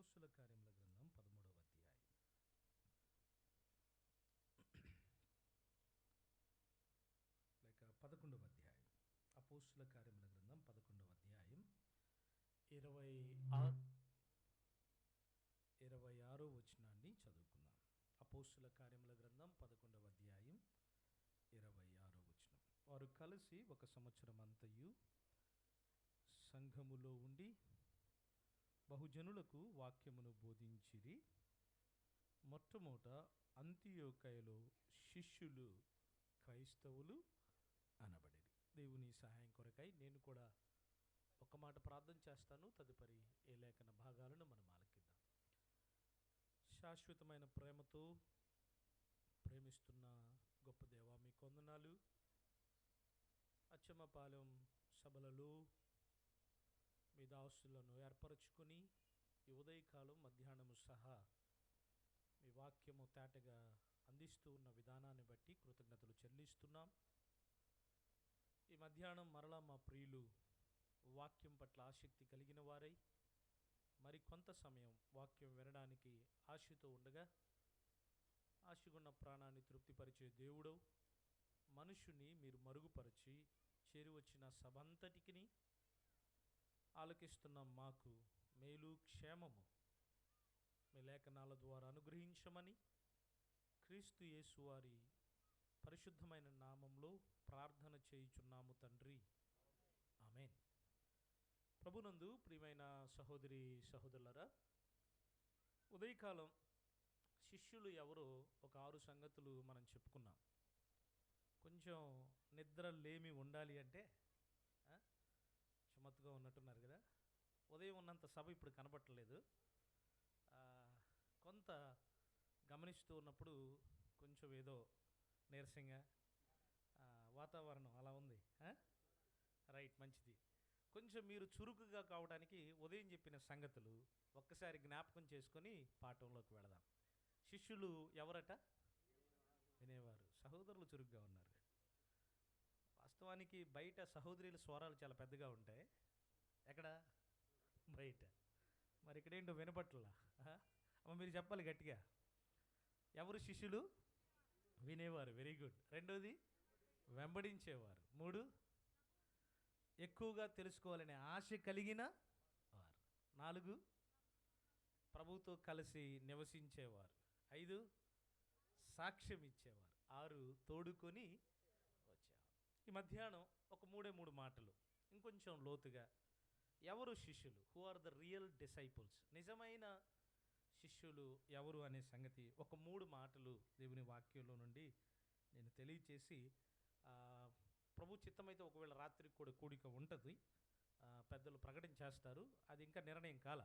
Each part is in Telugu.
అపోస్తుల కార్యముల గ్రంథం 13వ అధ్యాయం. లేక 11వ అధ్యాయం. అపోస్తుల కార్యముల గ్రంథం 11వ అధ్యాయం 26వ వచనాన్ని చదువుకుందాం. అపోస్తుల కార్యముల గ్రంథం 11వ అధ్యాయం 26వ వచనం. వారు కలిసి ఒక సంవత్సరం అంతయు సంఘములో ఉండి బహుజనులకు వాక్యమును బోధించిరి. మొట్టమొదట అంతియోకయలో శిష్యులు క్రైస్తవులు అనబడిరి. దేవుని సహాయం కొరకై నేను కూడా ఒక మాట ప్రార్థన చేస్తాను. తదుపరి ఏ లేఖన భాగాలను మనం ఆలకిద్దాం. శాశ్వతమైన ప్రేమతో ప్రేమిస్తున్న గొప్ప దేవా, మీ కొందనాలు. అచ్చమ్మపాలెం సభలలో మీ దాసులను ఏర్పరచుకొని ఈ ఉదయకాలం మధ్యాహ్నము సహా మీ వాక్యము తేటగా అందిస్తూ ఉన్న విధానాన్ని బట్టి కృతజ్ఞతలు చెల్లిస్తున్నాం. ఈ మధ్యాహ్నం మరలా మా ప్రియులు వాక్యం పట్ల ఆసక్తి కలిగిన వారై మరి కొంత సమయం వాక్యం వినడానికి ఆశతో ఉండగా, ఆశగున్న ప్రాణాన్ని తృప్తిపరిచే దేవుడవు, మనుషుని మీరు మరుగుపరిచి చేరువచ్చిన సభంతటికిని ఆలకిస్తున్న మాకు మేలు క్షేమము మీ లేఖనాల ద్వారా అనుగ్రహించమని క్రీస్తు యేసు వారి పరిశుద్ధమైన నామంలో ప్రార్థన చేయుచున్నాము తండ్రి, ఆమేన్. ప్రభునందు ప్రియమైన సహోదరి సహోదరులరా, ఉదయకాలం శిష్యులు ఎవరో ఒక 6 సంగతులు మనం చెప్పుకున్నాం. కొంచెం నిద్ర లేమి ఉండాలి అంటే చమత్తుగా ఉన్నట్టున్నారు కదా. ఉదయం ఉన్నంత సభ ఇప్పుడు కనబట్టలేదు. కొంత గమనిస్తూ ఉన్నప్పుడు కొంచెం ఏదో నీరసంగా వాతావరణం అలా ఉంది. రైట్, మంచిది. కొంచెం మీరు చురుకుగా కావడానికి ఉదయం చెప్పిన సంగతులు ఒక్కసారి జ్ఞాపకం చేసుకొని పాఠంలోకి వెళదాం. శిష్యులు ఎవరట? వినేవారు. సహోదరులు చురుగ్గా ఉన్నారు. వాస్తవానికి బయట సహోదరుల స్వరాలు చాలా పెద్దగా ఉంటాయి. ఎక్కడ? బయట. మరి ఇక్కడేంటో వినపట్లా. అమ్మ మీరు చెప్పాలి గట్టిగా. ఎవరు శిష్యులు? వినేవారు. Very good. రెండోది వెంబడించేవారు. 3 ఎక్కువగా తెలుసుకోవాలనే ఆశ కలిగిన వారు. 4 ప్రభువుతో కలిసి నివసించేవారు. 5 సాక్ష్యం ఇచ్చేవారు. 6 తోడుకొని వచ్చేవారు. ఈ మధ్యాహ్నం ఒక 3 మాటలు ఇంకొంచెం లోతుగా ఎవరు శిష్యులు, who are the real disciples, నిజమైన శిష్యులు ఎవరు అనే సంగతి ఒక 3 మాటలు దేవుని వాక్యంలో నుండి నేను తెలియచేసి, ప్రభు చిత్తమైతే ఒకవేళ రాత్రికి కూడా కూడిక ఉంటుంది, పెద్దలు ప్రకటన చేస్తారు. అది ఇంకా నిర్ణయం కాల,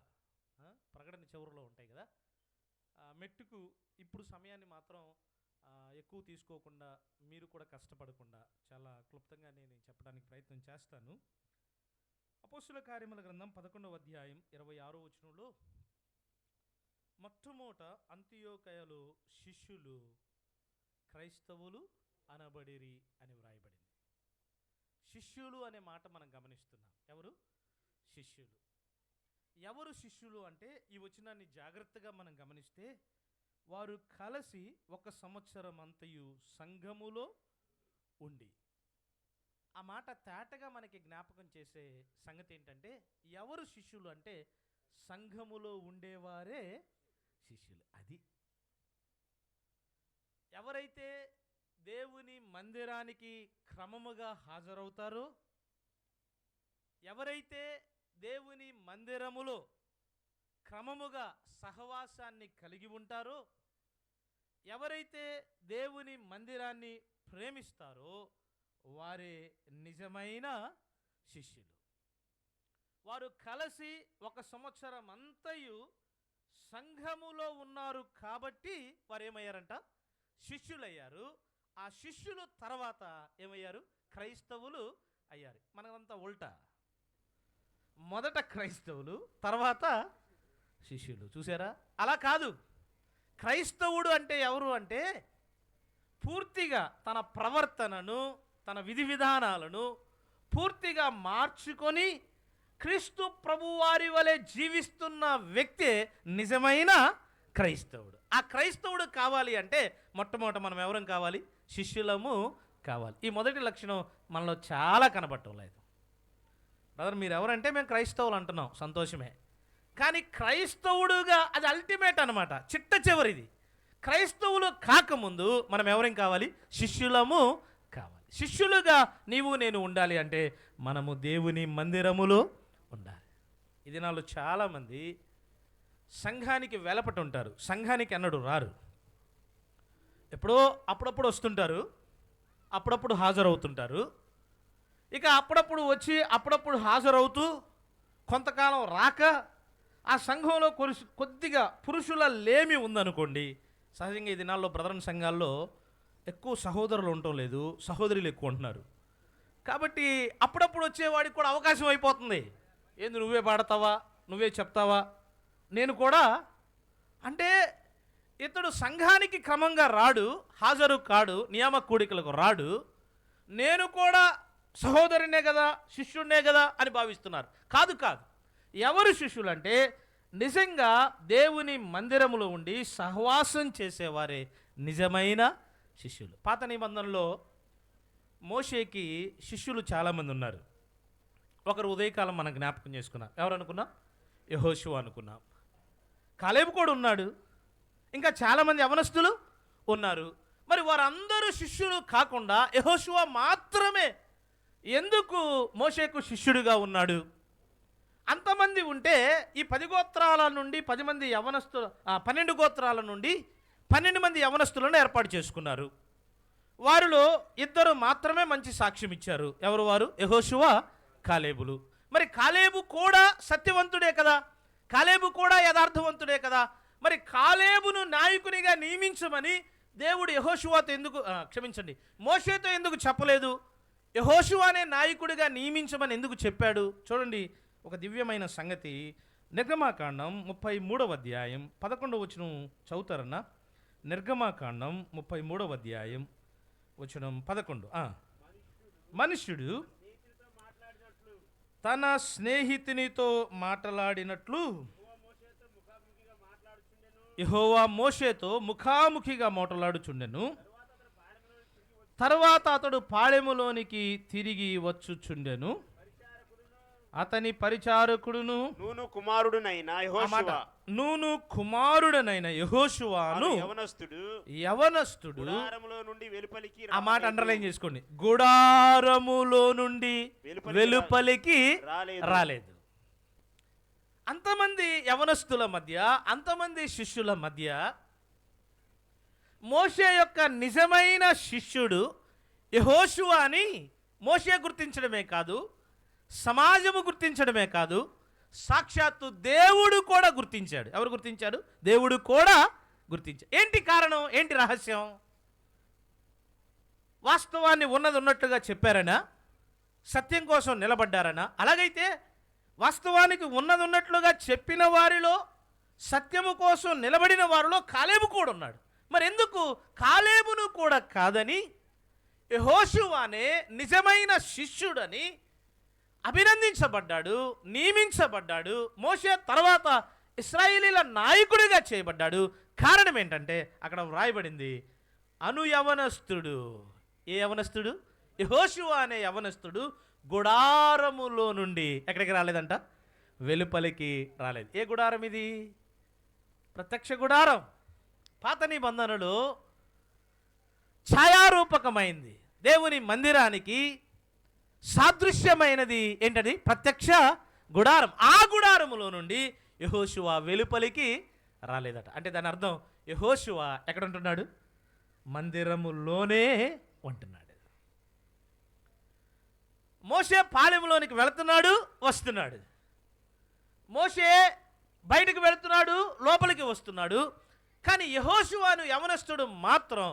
ప్రకటన చివరిలో ఉంటాయి కదా. మెట్టుకు ఇప్పుడు సమయాన్ని మాత్రం ఎక్కువ తీసుకోకుండా, మీరు కూడా కష్టపడకుండా చాలా క్లుప్తంగా నేను చెప్పడానికి ప్రయత్నం చేస్తాను. అపోస్తుల కార్యముల గ్రంథం 11వ అధ్యాయం 26వ వచనంలో మొట్టమొదట అంతియోకయలో శిష్యులు క్రైస్తవులు అనబడిరి అని వ్రాయబడింది. శిష్యులు అనే మాట మనం గమనిస్తున్నాం. ఎవరు శిష్యులు? ఎవరు శిష్యులు అంటే ఈ వచనాన్ని జాగ్రత్తగా మనం గమనిస్తే, వారు కలిసి ఒక సంవత్సరం అంతయు సంఘములో ఉండి. ఆ మాట తేటగా మనకి జ్ఞాపకం చేసే సంగతి ఏంటంటే, ఎవరు శిష్యులు అంటే సంఘములో ఉండేవారే శిష్యులు. అది ఎవరైతే దేవుని మందిరానికి క్రమముగా హాజరవుతారో, ఎవరైతే దేవుని మందిరములో క్రమముగా సహవాసాన్ని కలిగి ఉంటారో, ఎవరైతే దేవుని మందిరాన్ని ప్రేమిస్తారో వారే నిజమైన శిష్యులు. వారు కలిసి ఒక సంవత్సరం అంతయు సంఘములో ఉన్నారు కాబట్టి వారు ఏమయ్యారంట? శిష్యులయ్యారు. ఆ శిష్యులు తర్వాత ఏమయ్యారు? క్రైస్తవులు అయ్యారు. మనమంతా ఉల్టా, మొదట క్రైస్తవులు తర్వాత శిష్యులు. చూసారా? అలా కాదు. క్రైస్తవుడు అంటే ఎవరు అంటే పూర్తిగా తన ప్రవర్తనను, తన విధి విధానాలను పూర్తిగా మార్చుకొని క్రీస్తు ప్రభువారి వలె జీవిస్తున్న వ్యక్తే నిజమైన క్రైస్తవుడు. ఆ క్రైస్తవుడు కావాలి అంటే మొట్టమొదట మనం ఎవరం కావాలి? శిష్యులము కావాలి. ఈ మొదటి లక్షణం మనలో చాలా కనబడటం లేదు. బ్రదర్ మీరు ఎవరంటే మేము క్రైస్తవులు అంటున్నాం, సంతోషమే. కానీ క్రైస్తవుడుగా అది అల్టిమేట్ అనమాట, చిట్ట చివరిది. క్రైస్తవులు కాకముందు మనం ఎవరేం కావాలి? శిష్యులము కావాలి. శిష్యులుగా నీవు నేను ఉండాలి అంటే మనము దేవుని మందిరములో ఉండాలి. ఈ దినాల్లో చాలామంది సంఘానికి వెలపటి ఉంటారు, సంఘానికి అన్నడు రారు. ఎప్పుడో అప్పుడప్పుడు వస్తుంటారు, అప్పుడప్పుడు హాజరవుతుంటారు. ఇక అప్పుడప్పుడు వచ్చి అప్పుడప్పుడు హాజరవుతూ కొంతకాలం రాక ఆ సంఘంలో కొద్దిగా పురుషుల లేమి ఉందనుకోండి. సహజంగా ఈ దినాల్లో బ్రదరన్ సంఘాల్లో ఎక్కువ సహోదరులు ఉండటం లేదు, సహోదరులు ఎక్కువ ఉంటున్నారు. కాబట్టి అప్పుడప్పుడు వచ్చేవాడికి కూడా అవకాశం అయిపోతుంది. ఏంది నువ్వే పాడతావా, నువ్వే చెప్తావా, నేను కూడా అంటే ఇతడు సంఘానికి క్రమంగా రాడు, హాజరు కాడు, నియామక కూడికలకు రాడు. నేను కూడా సహోదరునే కదా, శిష్యుడినే కదా అని భావిస్తున్నారు. కాదు కాదు, ఎవరు శిష్యులు అంటే నిజంగా దేవుని మందిరములో ఉండి సహవాసం చేసేవారే నిజమైన శిష్యులు. పాత నిబంధనలో మోషేకి శిష్యులు చాలామంది ఉన్నారు. ఒకరు ఉదయకాలం మనం జ్ఞాపకం చేసుకున్నాం, ఎవరు అనుకున్నాం? యెహోషువ అనుకున్నాం. కాలేబు కూడా ఉన్నాడు, ఇంకా చాలామంది యవనస్తులు ఉన్నారు. మరి వారందరూ శిష్యులు కాకుండా యెహోషువ మాత్రమే ఎందుకు మోషేకు శిష్యుడిగా ఉన్నాడు? అంతమంది ఉంటే ఈ 10 గోత్రాల నుండి 10 మంది యవనస్తులు, 12 గోత్రాల నుండి 12 మంది యవనస్తులను ఏర్పాటు చేసుకున్నారు. వారిలో 2 మాత్రమే మంచి సాక్ష్యం ఇచ్చారు. ఎవరు వారు? యెహోషువ, కాలేబులు. మరి కాలేబు కూడా సత్యవంతుడే కదా, కాలేబు కూడా యథార్థవంతుడే కదా. మరి కాలేబును నాయకునిగా నియమించమని దేవుడు యెహోషువతో ఎందుకు మోషేతో ఎందుకు చెప్పలేదు? యెహోషువనే నాయకుడిగా నియమించమని ఎందుకు చెప్పాడు? చూడండి, ఒక దివ్యమైన సంగతి. నిర్గమాకాండం 33వ అధ్యాయం 11వ వచనం చదువుతారన్నా? నిర్గమాకాండం 33వ అధ్యాయం వచనం 11. మనుష్యుడు తన స్నేహితునితో మాట్లాడినట్లు యెహోవా మోషేతో ముఖాముఖిగా మాట్లాడుచుండెను. తర్వాత అతడు పాళెములోనికి తిరిగి వచ్చుచుండెను. అతని పరిచారకుడును నూను కుమారుడనైన యెహోషువను యవనస్తుడు ఆ మాట అండర్లైన్ చేసుకోండి, గుడారములో నుండి వెలుపలికి రాలేదు. అంతమంది యవనస్తుల మధ్య, అంతమంది శిష్యుల మధ్య మోషే యొక్క నిజమైన శిష్యుడు యెహోషువ అని మోషే గుర్తించడమే కాదు, సమాజము గుర్తించడమే కాదు, సాక్షాత్తు దేవుడు కూడా గుర్తించాడు. ఎవరు గుర్తించాడు? దేవుడు కూడా గుర్తించాడు. ఏంటి కారణం? ఏంటి రహస్యం? వాస్తవాన్ని ఉన్నది ఉన్నట్టుగా చెప్పారనా? సత్యం కోసం నిలబడ్డారనా? అలాగైతే వాస్తవానికి ఉన్నది ఉన్నట్లుగా చెప్పిన వారిలో, సత్యము కోసం నిలబడిన వారిలో కాలేబు కూడా ఉన్నాడు. మరి ఎందుకు కాలేబును కూడా కాదని యెహోషువనే నిజమైన శిష్యుడని అభినందించబడ్డాడు, నియమించబడ్డాడు, మోషే తర్వాత ఇశ్రాయేలీల నాయకుడిగా చేయబడ్డాడు? కారణం ఏంటంటే అక్కడ వ్రాయబడింది అనుయవనస్తుడు. ఏ యవనస్తుడు? యెహోషువ అనే యవనస్తుడు గుడారములో నుండి ఎక్కడికి రాలేదంట? వెలుపలికి రాలేదు. ఏ గుడారం ఇది? ప్రత్యక్ష గుడారం. పాత నిబంధనలో ఛాయారూపకమైంది, దేవుని మందిరానికి సాదృశ్యమైనది ఏంటది? ప్రత్యక్ష గుడారం. ఆ గుడారములో నుండి యెహోషువ వెలుపలికి రాలేదట. అంటే దాని అర్థం యెహోషువ ఎక్కడ ఉంటున్నాడు? మందిరములోనే ఉంటున్నాడు. మోషే పాళెంలోనికి వెళుతున్నాడు, వస్తున్నాడు. మోషే బయటకు వెళుతున్నాడు, లోపలికి వస్తున్నాడు. కానీ యెహోషువను యవనస్తుడు మాత్రం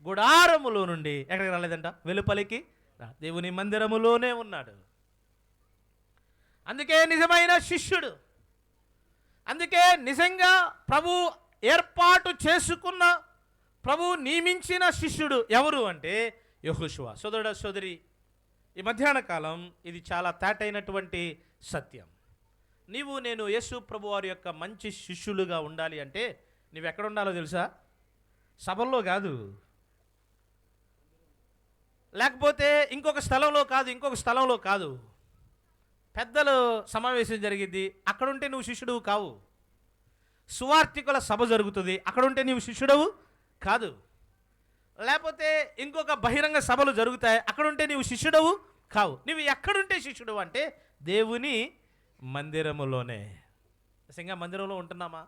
గుడారములో నుండి ఎక్కడికి రాలేదంట? వెలుపలికి. దేవుని మందిరములోనే ఉన్నాడు. అందుకే నిజమైన శిష్యుడు, అందుకే నిజంగా ప్రభు ఏర్పాటు చేసుకున్న, ప్రభు నియమించిన శిష్యుడు ఎవరు అంటే యెహోషువ. సోదరుడా, సోదరి, ఈ మధ్యాహ్న కాలం ఇది చాలా తేటైనటువంటి సత్యం. నేను యేసు ప్రభు వారి యొక్క మంచి శిష్యులుగా ఉండాలి అంటే నువ్వు ఎక్కడ ఉండాలో తెలుసా? సభల్లో కాదు, లేకపోతే ఇంకొక స్థలంలో కాదు. పెద్దలు సమావేశం జరిగిద్ది, అక్కడుంటే నువ్వు శిష్యుడు కావు. సువార్థికుల సభ జరుగుతుంది, అక్కడుంటే నువ్వు శిష్యుడవు కాదు. లేకపోతే ఇంకొక బహిరంగ సభలు జరుగుతాయి, అక్కడుంటే నువ్వు శిష్యుడవు కావు. నువ్వు ఎక్కడుంటే శిష్యుడు అంటే దేవుని మందిరములోనే. నిజంగా మందిరంలో ఉంటున్నామా?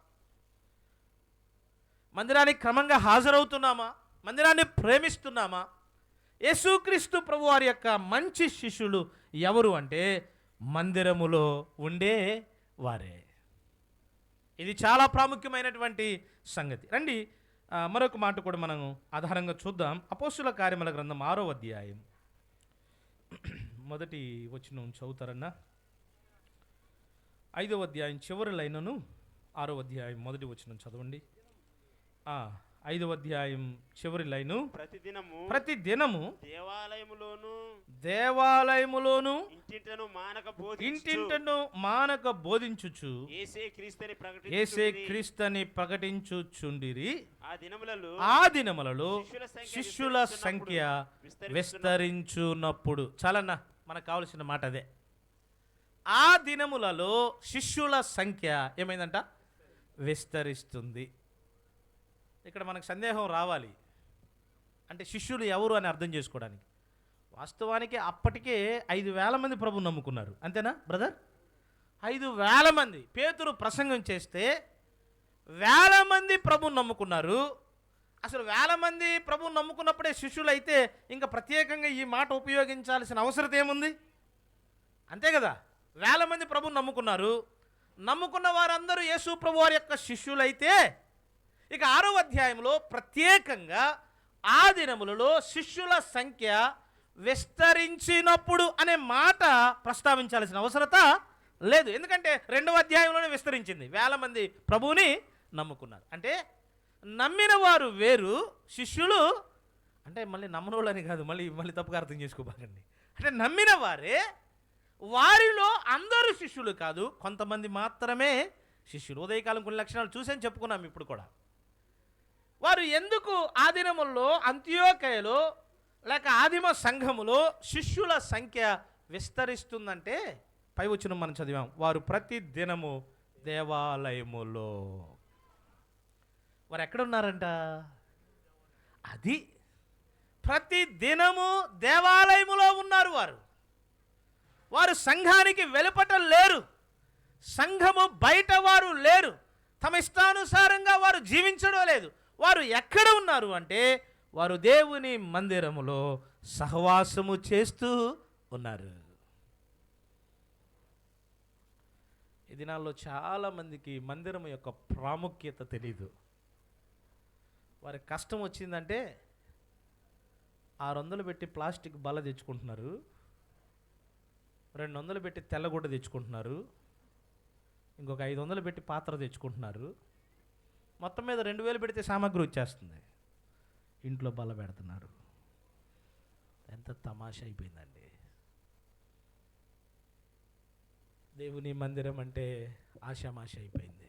మందిరానికి క్రమంగా హాజరవుతున్నామా? మందిరాన్ని ప్రేమిస్తున్నామా? యేసుక్రీస్తు ప్రభు వారి యొక్క మంచి శిష్యులు ఎవరు అంటే మందిరములో ఉండే వారే. ఇది చాలా ప్రాముఖ్యమైనటువంటి సంగతి. రండి మరొక మాట కూడా మనం ఆధారంగా చూద్దాం. అపోస్తుల కార్యముల గ్రంథం 6వ అధ్యాయం మొదటి వచనం చదువుతారన్నా. 5వ అధ్యాయం చివరి లైనును 6వ అధ్యాయం మొదటి వచనం చదవండి. 5వ అధ్యాయం చివరి లైను, ప్రతిదినము దేవాలయములోను ఇంటింటను మానక బోధించుచు యేసే క్రీస్తుని ప్రకటించుచుండిరి. ఆ దినములలో శిష్యుల సంఖ్య విస్తరించున్నప్పుడు. చాలన్నా, మనకు కావలసిన మాట అదే. ఆ దినములలో శిష్యుల సంఖ్య ఏమైందంట? విస్తరిస్తుంది. ఇక్కడ మనకు సందేహం రావాలి, అంటే శిష్యులు ఎవరు అని అర్థం చేసుకోవడానికి. వాస్తవానికి అప్పటికే 5,000 మంది ప్రభువు నమ్ముకున్నారు, అంతేనా బ్రదర్? 5,000 మంది. పేతురు ప్రసంగం చేస్తే 1,000 మంది ప్రభువు నమ్ముకున్నారు. అసలు 1,000 మంది ప్రభువు నమ్ముకున్నప్పుడే శిష్యులు అయితే ఇంకా ప్రత్యేకంగా ఈ మాట ఉపయోగించాల్సిన అవసరం ఏముంది? అంతే కదా. 1,000 మంది ప్రభువు నమ్ముకున్నారు. నమ్ముకున్న వారందరూ యేసు ప్రభు వారి యొక్క శిష్యులైతే ఇక 6వ అధ్యాయంలో ప్రత్యేకంగా ఆ దినములలో శిష్యుల సంఖ్య విస్తరించినప్పుడు అనే మాట ప్రస్తావించాల్సిన అవసరత లేదు. ఎందుకంటే 2వ అధ్యాయంలోనే విస్తరించింది. 1,000 మంది ప్రభువుని నమ్ముకున్నారు. అంటే నమ్మిన వారు వేరు, శిష్యులు అంటే మళ్ళీ నమ్మనోళ్ళని కాదు, మళ్ళీ తప్పుగా అర్థం చేసుకోబాకండి. అంటే నమ్మిన వారే, వారిలో అందరూ శిష్యులు కాదు, కొంతమంది మాత్రమే శిష్యులు. ఉదయకాలం కొన్ని లక్షణాలు చూసని చెప్పుకున్నాం. ఇప్పుడు కూడా వారు ఎందుకు ఆ దినముల్లో అంత్యోకయలో లేక ఆదిమ సంఘములో శిష్యుల సంఖ్య విస్తరిస్తుందంటే పై వచనం మనం చదివాం. వారు ప్రతి దినము దేవాలయములో. వారు ఎక్కడున్నారంట? అది ప్రతి దినము దేవాలయములో ఉన్నారు. వారు సంఘానికి వెలుపట లేరు, సంఘము బయట వారు లేరు, తమ ఇష్టానుసారంగా వారు జీవించడం లేదు. వారు ఎక్కడ ఉన్నారు అంటే వారు దేవుని మందిరములో సహవాసము చేస్తూ ఉన్నారు. ఈ దినాల్లో చాలామందికి మందిరం యొక్క ప్రాముఖ్యత తెలీదు. వారికి కష్టం వచ్చిందంటే 600 పెట్టి ప్లాస్టిక్ బల్ల తెచ్చుకుంటున్నారు, 200 పెట్టి తెల్లగుడ్డ తెచ్చుకుంటున్నారు, ఇంకొక 500 పెట్టి పాత్ర తెచ్చుకుంటున్నారు. మొత్తం మీద 2,000 పెడితే సామాగ్రి వచ్చేస్తుంది. ఇంట్లో బల్ల పెడుతున్నారు. ఎంత తమాషా అయిపోయిందండి. దేవుని మందిరం అంటే ఆషామాష అయిపోయింది.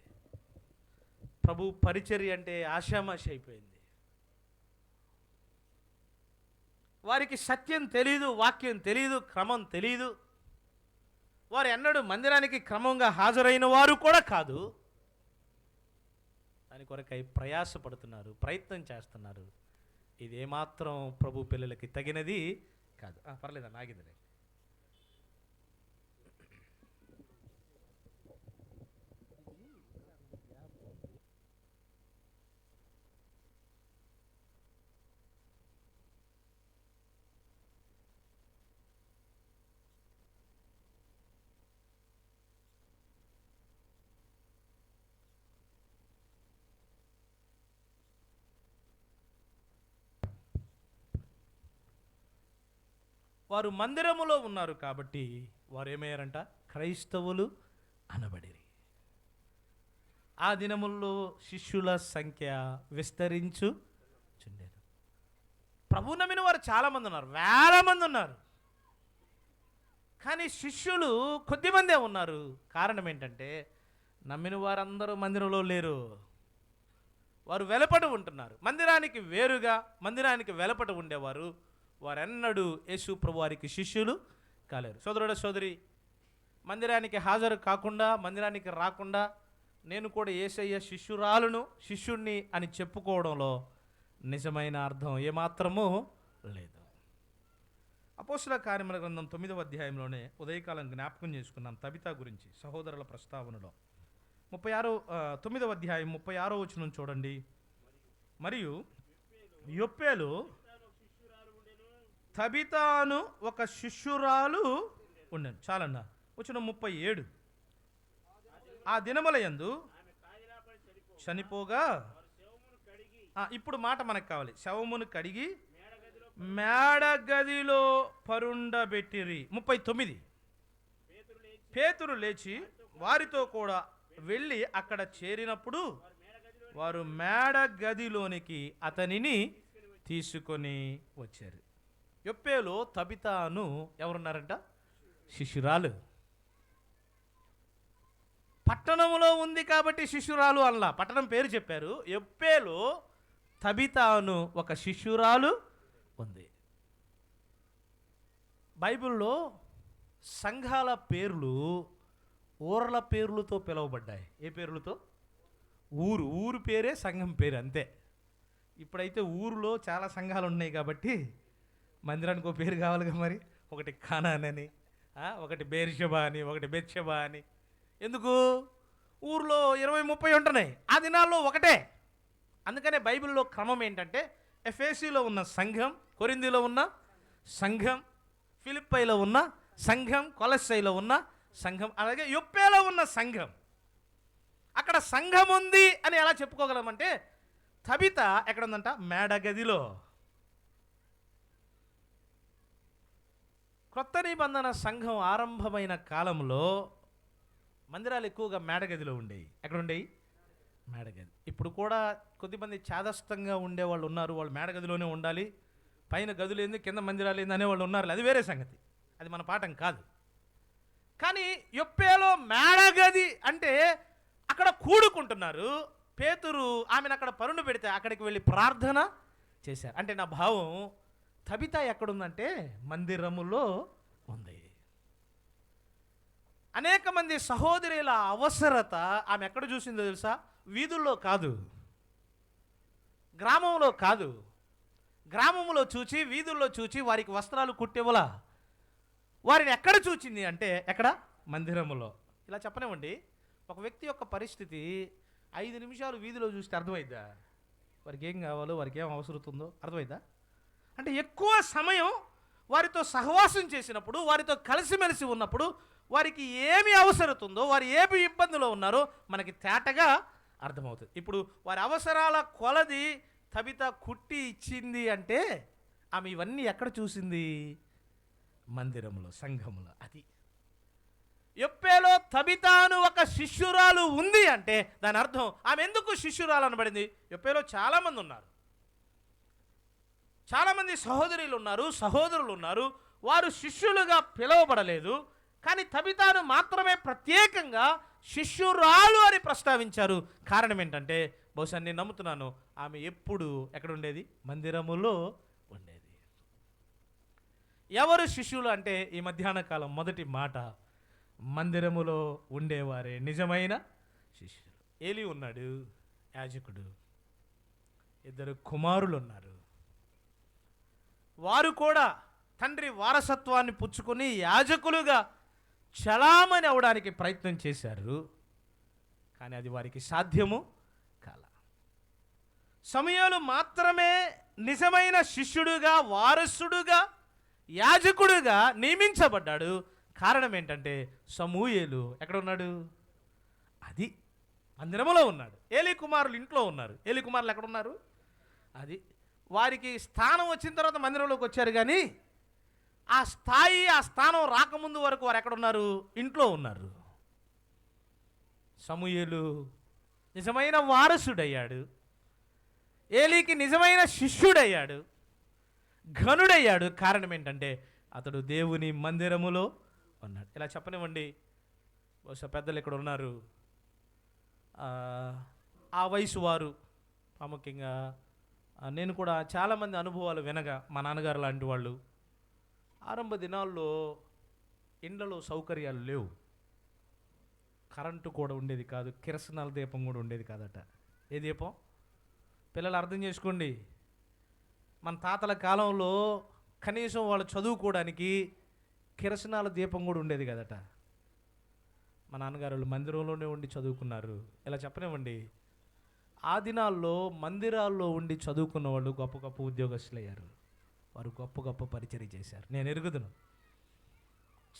ప్రభు పరిచర్య అంటే ఆషామాష అయిపోయింది. వారికి సత్యం తెలీదు, వాక్యం తెలీదు, క్రమం తెలీదు. వారు ఎన్నడూ మందిరానికి క్రమంగా హాజరైన వారు కూడా కాదు. దాని కొరకై ప్రయాసపడుతున్నారు, ప్రయత్నం చేస్తున్నారు. ఇది ఏమాత్రం ప్రభు పిల్లలకి తగినది కాదు. పర్లేదా, నాగిందిలే. వారు మందిరములో ఉన్నారు కాబట్టి వారు ఏమయ్యారంట? క్రైస్తవులు అనబడిరి. ఆ దినముల్లో శిష్యుల సంఖ్య విస్తరించుచుండేది. ప్రభు నమ్మిన వారు చాలామంది ఉన్నారు, 1,000 మంది ఉన్నారు. కానీ శిష్యులు కొద్దిమందే ఉన్నారు. కారణం ఏంటంటే నమ్మిన వారందరూ మందిరంలో లేరు, వారు వెలపట ఉంటున్నారు. మందిరానికి వేరుగా, మందిరానికి వెలపట ఉండేవారు వారెన్నడూ యేసు ప్రభు వారికి శిష్యులు కాలేరు. సోదరుడ సోదరి, మందిరానికి హాజరు కాకుండా, మందిరానికి రాకుండా నేను కూడా యేసయ్య శిష్యురాలును, శిష్యుణ్ణి అని చెప్పుకోవడంలో నిజమైన అర్థం ఏమాత్రమూ లేదు. అపోస్తల కార్యముల గ్రంథం 9వ అధ్యాయంలోనే ఉదయకాలం జ్ఞాపకం చేసుకున్నాం తబితా గురించి, సహోదరుల ప్రస్తావనలో. 9వ అధ్యాయం 36వ వచనం చూడండి. మరియు యొప్పేలో తబితాను ఒక శిష్యురాలు ఉండెను. చాలన్నా. వచనం 37. ఆ దినముల యందు చనిపోగా, ఇప్పుడు మాట మనకు కావాలి, శవమును కడిగి మేడగదిలో పరుండబెట్టిరి. 39. పేతురు లేచి వారితో కూడా వెళ్ళి అక్కడ చేరినప్పుడు వారు మేడగదిలోనికి అతనిని తీసుకొని వచ్చారు. యొప్పేలో తబితాను ఎవరున్నారంట? శిష్యురాలు. పట్టణంలో ఉంది కాబట్టి శిష్యురాలు అల్లా, పట్టణం పేరు చెప్పారు. యొప్పేలో తబితాను ఒక శిష్యురాలు ఉంది. బైబిల్లో సంఘాల పేర్లు ఊర్ల పేర్లతో పిలువబడ్డాయి. ఏ పేర్లతో? ఊరు పేరే సంఘం పేరు, అంతే. ఇప్పుడైతే ఊరిలో చాలా సంఘాలు ఉన్నాయి కాబట్టి మందిరానికి ఒక పేరు కావాలిగా మరి. ఒకటి కానాన్ అని, ఒకటి బేర్షెబా అని, ఒకటి బెత్షెబా అని. ఎందుకు? ఊర్లో 20-30 ఉంటున్నాయి, ఆ దినాల్లో ఒకటే. అందుకనే బైబిల్లో క్రమం ఏంటంటే ఎఫెసీలో ఉన్న సంఘం, కొరింథీలో ఉన్న సంఘం, ఫిలిప్పైలో ఉన్న సంఘం, కొలస్సైలో ఉన్న సంఘం, అలాగే యొప్పేలో ఉన్న సంఘం. అక్కడ సంఘం ఉంది అని ఎలా చెప్పుకోగలమంటే తబిత ఎక్కడ ఉందంట? మేడగదిలో. క్రొత్త నిబంధన సంఘం ఆరంభమైన కాలంలో మందిరాలు ఎక్కువగా మేడగదిలో ఉండేవి. ఎక్కడ ఉండేవి? మేడగది. ఇప్పుడు కూడా కొద్దిమంది చాదస్తంగా ఉండేవాళ్ళు ఉన్నారు, వాళ్ళు మేడగదిలోనే ఉండాలి, పైన గదులు ఏంది కింద మందిరాలు ఏంది అనేవాళ్ళు ఉన్నారు. అది వేరే సంగతి, అది మన పాఠం కాదు. కానీ యొప్పేలో మేడగది అంటే అక్కడ కూడుకుంటున్నారు. పేతురు ఆమెను అక్కడ పరుండు పెడితే అక్కడికి వెళ్ళి ప్రార్థన చేశారు. అంటే నా భావం, తబిత ఎక్కడుందంటే మందిరములో ఉంది. అనేక మంది సహోదరుల అవసరత ఆమె ఎక్కడ చూసిందో తెలుసా? వీధుల్లో కాదు, గ్రామంలో కాదు. గ్రామంలో చూచి, వీధుల్లో చూచి వారికి వస్త్రాలు కుట్టేవలా. వారిని ఎక్కడ చూచింది అంటే ఎక్కడ? మందిరములో. ఇలా చెప్పనివ్వండి, ఒక వ్యక్తి యొక్క పరిస్థితి 5 నిమిషాలు వీధిలో చూస్తే అర్థమైద్దా? వారికి ఏం కావాలో, వారికి ఏం అవసరం ఉందో అర్థమైద్దా? అంటే ఎక్కువ సమయం వారితో సహవాసం చేసినప్పుడు, వారితో కలిసిమెలిసి ఉన్నప్పుడు వారికి ఏమి అవసరం ఉందో, వారు ఏమి ఇబ్బందులో ఉన్నారో మనకి తేటగా అర్థమవుతుంది. ఇప్పుడు వారి అవసరాల కొలది తబిత కుట్టి ఇచ్చింది అంటే ఆమె ఇవన్నీ ఎక్కడ చూసింది? మందిరంలో, సంఘంలో. అది యొప్పేలో తబితాను ఒక శిష్యురాలు ఉంది అంటే దాని అర్థం ఆమె ఎందుకు శిష్యురాలు అనబడింది? యొప్పేలో చాలామంది ఉన్నారు, చాలామంది సహోదరులు ఉన్నారు, సహోదరులు ఉన్నారు, వారు శిష్యులుగా పిలువబడలేదు. కానీ తబితాను మాత్రమే ప్రత్యేకంగా శిష్యురాలు అని ప్రస్తావించారు. కారణం ఏంటంటే బహుశా నేను నమ్ముతున్నాను, ఆమె ఎప్పుడు ఎక్కడ ఉండేది? మందిరములో ఉండేది. ఎవరు శిష్యులు అంటే ఈ మధ్యాహ్న కాలం మొదటి మాట, మందిరములో ఉండేవారే నిజమైన శిష్యులు. ఏలీ ఉన్నాడు, యాజకుడు, 2 కుమారులు ఉన్నారు. వారు కూడా తండ్రి వారసత్వాన్ని పుచ్చుకొని యాజకులుగా చలామణి అవడానికి ప్రయత్నం చేశారు. కానీ అది వారికి సాధ్యము కాల. సమూయేలు మాత్రమే నిజమైన శిష్యుడుగా, వారసుడుగా, యాజకుడుగా నియమించబడ్డాడు. కారణం ఏంటంటే సమూయేలు ఎక్కడ ఉన్నాడు? అది మందిరములో ఉన్నాడు. ఏలీ కుమారులు ఇంట్లో ఉన్నారు. ఏలీ కుమారులు ఎక్కడ ఉన్నారు? అది వారికి స్థానం వచ్చిన తర్వాత మందిరంలోకి వచ్చారు. కానీ ఆ స్థాయి, ఆ స్థానం రాకముందు వరకు వారు ఎక్కడున్నారు? ఇంట్లో ఉన్నారు. సమూయేలు నిజమైన వారసుడయ్యాడు, ఏలీకి నిజమైన శిష్యుడయ్యాడు, ఘనుడయ్యాడు. కారణం ఏంటంటే అతడు దేవుని మందిరములో అన్నాడు. ఇలా చెప్పనివ్వండి, బహుశా పెద్దలు ఇక్కడ ఉన్నారు, ఆ వయసు వారు ప్రాముఖ్యంగా నేను కూడా చాలామంది అనుభవాలు వినగా, మా నాన్నగారు లాంటి వాళ్ళు ఆరంభ దినాల్లో ఇండ్లలో సౌకర్యాలు లేవు, కరెంటు కూడా ఉండేది కాదు, కిరసనాల దీపం కూడా ఉండేది కాదట. ఏ దీపం? పిల్లలు అర్థం చేసుకోండి, మన తాతల కాలంలో కనీసం వాళ్ళు చదువుకోవడానికి కిరసనాల దీపం కూడా ఉండేది కదట. మా నాన్నగారు వాళ్ళు మందిరంలోనే ఉండి చదువుకున్నారు. ఇలా చెప్పనివ్వండి, ఆ దినాల్లో మందిరాల్లో ఉండి చదువుకున్న వాళ్ళు గొప్ప గొప్ప ఉద్యోగస్తులు అయ్యారు, వారు గొప్ప గొప్ప పరిచర్య చేశారు. నేను ఎరుగుదును,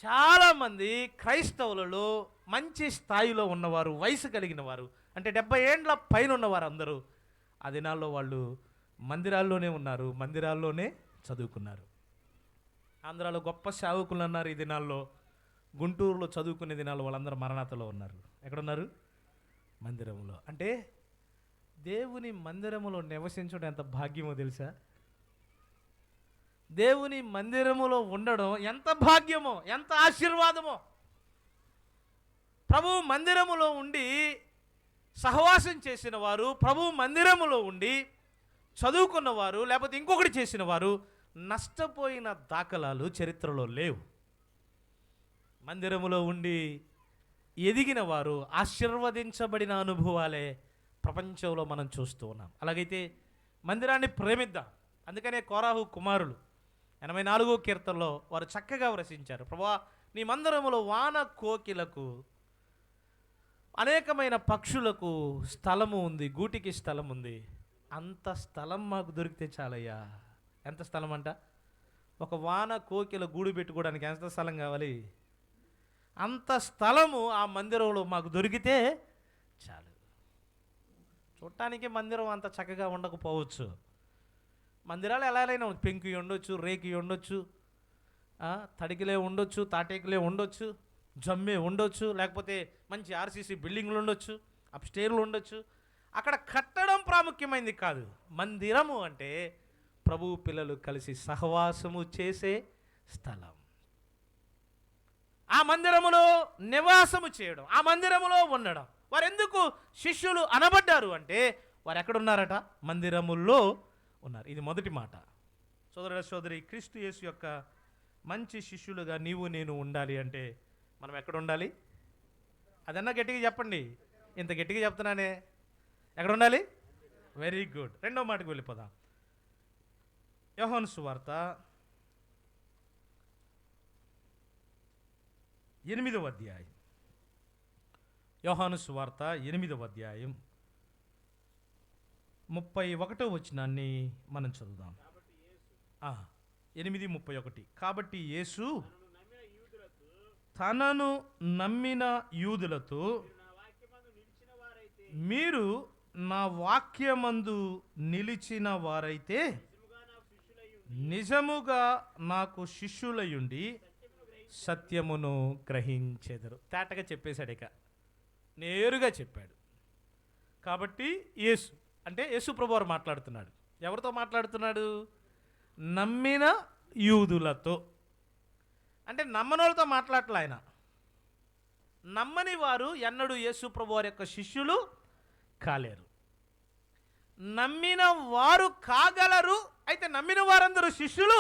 చాలామంది క్రైస్తవులలో మంచి స్థాయిలో ఉన్నవారు, వయసు కలిగిన వారు, అంటే 70 ఏండ్ల పైన ఉన్నవారు అందరూ ఆ దినాల్లో వాళ్ళు మందిరాల్లోనే ఉన్నారు, మందిరాల్లోనే చదువుకున్నారు. ఆంధ్రాలో గొప్ప సేవకులు అన్నారు ఈ దినాల్లో. గుంటూరులో చదువుకునే దినాల్లో వాళ్ళందరూ మరణాతలో ఉన్నారు. ఎక్కడున్నారు? మందిరంలో. అంటే దేవుని మందిరములో నివసించడం ఎంత భాగ్యమో తెలుసా? దేవుని మందిరములో ఉండడం ఎంత భాగ్యమో, ఎంత ఆశీర్వాదమో. ప్రభు మందిరములో ఉండి సహవాసం చేసిన వారు, ప్రభు మందిరములో ఉండి చదువుకున్నవారు, లేకపోతే ఇంకొకటి చేసిన వారు నష్టపోయిన దాఖలాలు చరిత్రలో లేవు. మందిరములో ఉండి ఎదిగిన వారు ఆశీర్వదించబడిన అనుభవాలే ప్రపంచంలో మనం చూస్తూ ఉన్నాం. అలాగైతే మందిరాన్ని ప్రేమిద్దాం. అందుకనే కోరాహు కుమారులు 84వ కీర్తనలో వారు చక్కగా వ్రసించారు. ప్రభువా, నీ మందిరములో వాన కోకిలకు, అనేకమైన పక్షులకు స్థలము ఉంది, గూటికి స్థలం ఉంది. అంత స్థలం మాకు దొరికితే చాలయ్యా. ఎంత స్థలం అంట? ఒక వాన కోకిల గూడు పెట్టుకోవడానికి ఎంత స్థలం కావాలి? అంత స్థలము ఆ మందిరంలో మాకు దొరికితే చాలు. చూడటానికి మందిరం అంత చక్కగా ఉండకపోవచ్చు. మందిరాలు ఎలాగైనా పెంకు ఉండొచ్చు, రేకి ఉండొచ్చు, తడికిలే ఉండొచ్చు, తాటేకిలే ఉండొచ్చు, జమ్మే ఉండొచ్చు, లేకపోతే మంచి ఆర్సీసీ బిల్డింగ్లు ఉండొచ్చు, అప్స్టేర్లు ఉండొచ్చు. అక్కడ కట్టడం ప్రాముఖ్యమైనది కాదు. మందిరము అంటే ప్రభువు పిల్లలు కలిసి సహవాసము చేసే స్థలం. ఆ మందిరములో నివాసము చేయడం, ఆ మందిరములో ఉండడం. వారు ఎందుకు శిష్యులు అనబడ్డారు అంటే వారు ఎక్కడున్నారట? మందిరముల్లో ఉన్నారు. ఇది మొదటి మాట. సోదరుడ సోదరి, క్రీస్తు యేసు యొక్క మంచి శిష్యులుగా నీవు నేను ఉండాలి అంటే మనం ఎక్కడ ఉండాలి? అదన్నా గట్టిగా చెప్పండి. ఇంత గట్టిగా చెప్తున్నానే, ఎక్కడ ఉండాలి? Very good. రెండో మాటకు వెళ్ళిపోదాం. యోహాను సువార్త 8వ అధ్యాయం. యోహాను సువార్త 8వ అధ్యాయం 31వ వచనాన్ని మనం చదువుదాం. 8:31. కాబట్టి యేసు తనను నమ్మిన యూదులతో, మీరు నా వాక్యమందు నిలిచిన వారైతే నిజముగా నాకు శిష్యులయుండి సత్యమును గ్రహించెదరు. తేటగా చెప్పేశాడు, ఇక నేరుగా చెప్పాడు. కాబట్టి యేసు అంటే యేసు ప్రభువారు మాట్లాడుతున్నాడు. ఎవరితో మాట్లాడుతున్నాడు? నమ్మిన యూదులతో. అంటే నమ్మని వాళ్ళతో మాట్లాడలే ఆయన. నమ్మని వారు ఎన్నడూ యేసు ప్రభువారి యొక్క శిష్యులు కాలేరు. నమ్మిన వారు కాగలరు, అయితే నమ్మిన వారందరూ శిష్యులు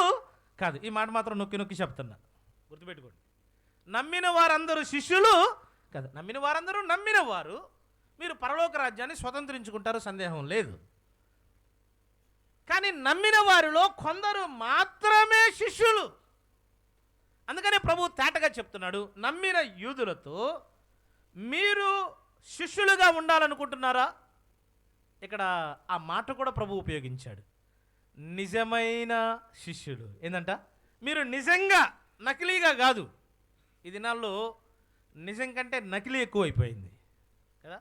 కాదు. ఈ మాట మాత్రం నొక్కి నొక్కి చెప్తున్నా, గుర్తుపెట్టుకోండి. నమ్మిన వారందరూ శిష్యులు కాదు. నమ్మిన వారందరూ నమ్మిన వారు. మీరు పరలోక రాజ్యాన్ని స్వతంత్రించుకుంటారు, సందేహం లేదు. కానీ నమ్మిన వారిలో కొందరు మాత్రమే శిష్యులు. అందుకనే ప్రభు తేటగా చెప్తున్నాడు, నమ్మిన యూదులతో మీరు శిష్యులుగా ఉండాలనుకుంటున్నారా? ఇక్కడ ఆ మాట కూడా ప్రభు ఉపయోగించాడు, నిజమైన శిష్యులు. ఏంటంట? మీరు నిజంగా, నకిలీగా కాదు. ఈ దినాల్లో నిజం కంటే నకిలీ ఎక్కువైపోయింది కదా.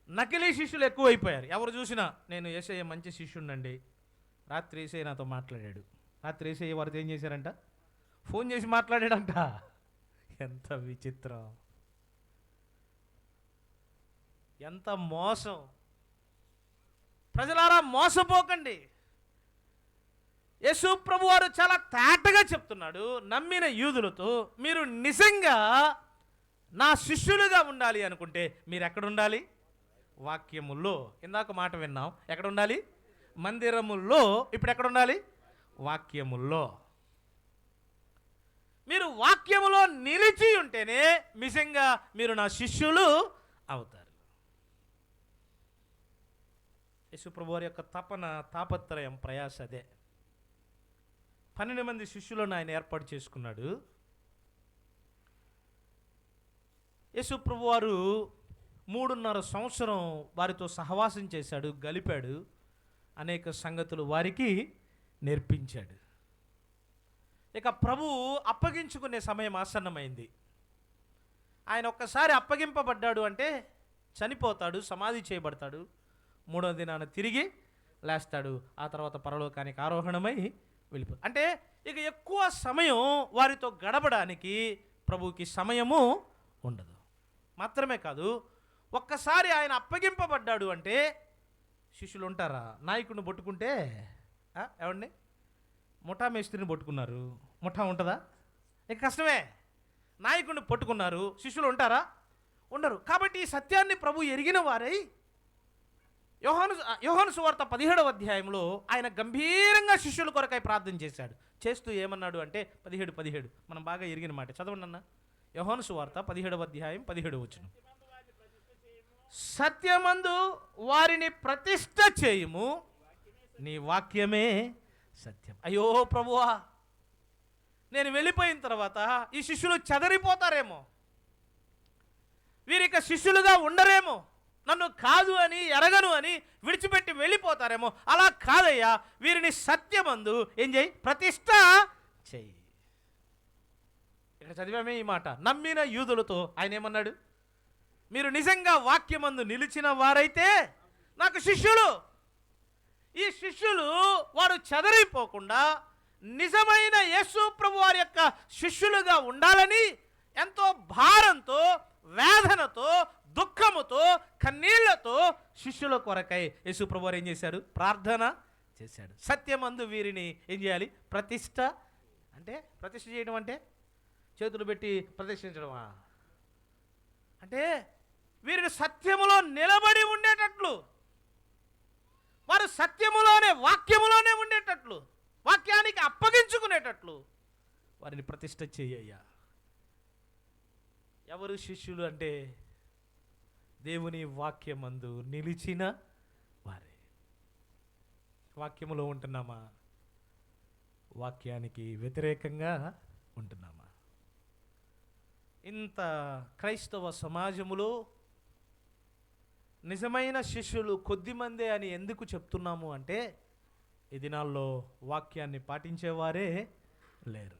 నకిలీ శిష్యులు ఎక్కువైపోయారు. ఎవరు చూసినా నేను యేసయ్య మంచి శిష్యుడినండి, రాత్రి యేసయ్య నాతో మాట్లాడాడు. రాత్రి యేసయ్య వారితో ఏం చేశారంట? ఫోన్ చేసి మాట్లాడాడంట. ఎంత విచిత్రం, ఎంత మోసం. ప్రజలారా, మోసపోకండి. యేసు ప్రభువారు చాలా తేటగా చెప్తున్నాడు నమ్మిన యూదులతో, మీరు నిజంగా నా శిష్యులుగా ఉండాలి అనుకుంటే మీరు ఎక్కడ ఉండాలి? వాక్యముల్లో. ఇందాక మాట విన్నాం, ఎక్కడ ఉండాలి? మందిరముల్లో. ఇప్పుడు ఎక్కడ ఉండాలి? వాక్యముల్లో. మీరు వాక్యములో నిలిచి ఉంటేనే నిజంగా మీరు నా శిష్యులు అవుతారు. యేసుప్రభు వారి యొక్క తపన, తాపత్రయం, ప్రయాస అదే. 12 మంది శిష్యులను ఆయన ఏర్పాటు చేసుకున్నాడు. యేసుప్రభు వారు 3.5 సంవత్సరం వారితో సహవాసం చేశాడు, గలిపాడు, అనేక సంగతులు వారికి నేర్పించాడు. ఇక ప్రభు అప్పగించుకునే సమయం ఆసన్నమైంది. ఆయన ఒక్కసారి అప్పగింపబడ్డాడు అంటే చనిపోతాడు, సమాధి చేయబడతాడు, 3వ దినాన తిరిగి లేస్తాడు, ఆ తర్వాత పరలోకానికి ఆరోహణమై వెళ్ళిపోతాడు. అంటే ఇక ఎక్కువ సమయం వారితో గడపడానికి ప్రభువుకి సమయము ఉండదు. మాత్రమే కాదు, ఒక్కసారి ఆయన అప్పగింపబడ్డాడు అంటే శిష్యులు ఉంటారా? నాయకుడిని పట్టుకుంటే ఏమండి, ముఠా మేస్త్రిని పట్టుకున్నారు, ముఠా ఉంటుందా? ఇక కష్టమే. నాయకుడిని పట్టుకున్నారు, శిష్యులు ఉంటారా? ఉండరు. కాబట్టి ఈ సత్యాన్ని ప్రభు ఎరిగిన వారై యోహాను సువార్త 17వ అధ్యాయంలో ఆయన గంభీరంగా శిష్యుల కొరకై ప్రార్థన చేశాడు. చేస్తూ ఏమన్నాడు అంటే 17 మనం బాగా ఎరిగిన మాట చదవండి అన్న. యోహాను సువార్త 17వ అధ్యాయం 17వ వచనం. సత్యమందు వారిని ప్రతిష్ఠ చేయుము, నీ వాక్యమే సత్యం. అయ్యో ప్రభువా, నేను వెళ్ళిపోయిన తర్వాత ఈ శిష్యులు చెదరిపోతారేమో, వీరిక శిష్యులుగా ఉండరేమో, నన్ను కాదు అని, ఎరగను అని విడిచిపెట్టి వెళ్ళిపోతారేమో. అలా కాదయ్యా, వీరిని సత్యమందు ఏం చేయి? ప్రతిష్ఠ చెయ్యి. ఇక్కడ చదివామే ఈ మాట. నమ్మిన యూదులతో ఆయన ఏమన్నాడు? మీరు నిజంగా వాక్యమందు నిలిచిన వారైతే నాకు శిష్యులు. ఈ శిష్యులు వారు చెదరిపోకుండా నిజమైన యేసు ప్రభు వారి యొక్క శిష్యులుగా ఉండాలని ఎంతో భారంతో, వేదనతో, దుఃఖముతో, కన్నీళ్లతో శిష్యుల కొరకై యేసు ప్రభు వారు ఏం చేశాడు? ప్రార్థన చేశాడు. సత్యమందు వీరిని ఏం చేయాలి? ప్రతిష్ఠ. అంటే ప్రతిష్ఠ చేయడం అంటే చేతులు పెట్టి ప్రతిష్ఠించడమా? అంటే వీరిని సత్యములో నిలబడి ఉండేటట్లు, వారు సత్యములోనే, వాక్యములోనే ఉండేటట్లు, వాక్యానికి అప్పగించుకునేటట్లు వారిని ప్రతిష్ఠ చేయ్యా. ఎవరు శిష్యులు అంటే దేవుని వాక్యమందు నిలిచిన వారే. వాక్యములో ఉంటున్నామా? వాక్యానికి వ్యతిరేకంగా ఉంటున్నామా? ఇంత క్రైస్తవ సమాజములో నిజమైన శిష్యులు కొద్దిమందే అని ఎందుకు చెప్తున్నాము అంటే ఈ దినాల్లో వాక్యాన్ని పాటించేవారే లేరు.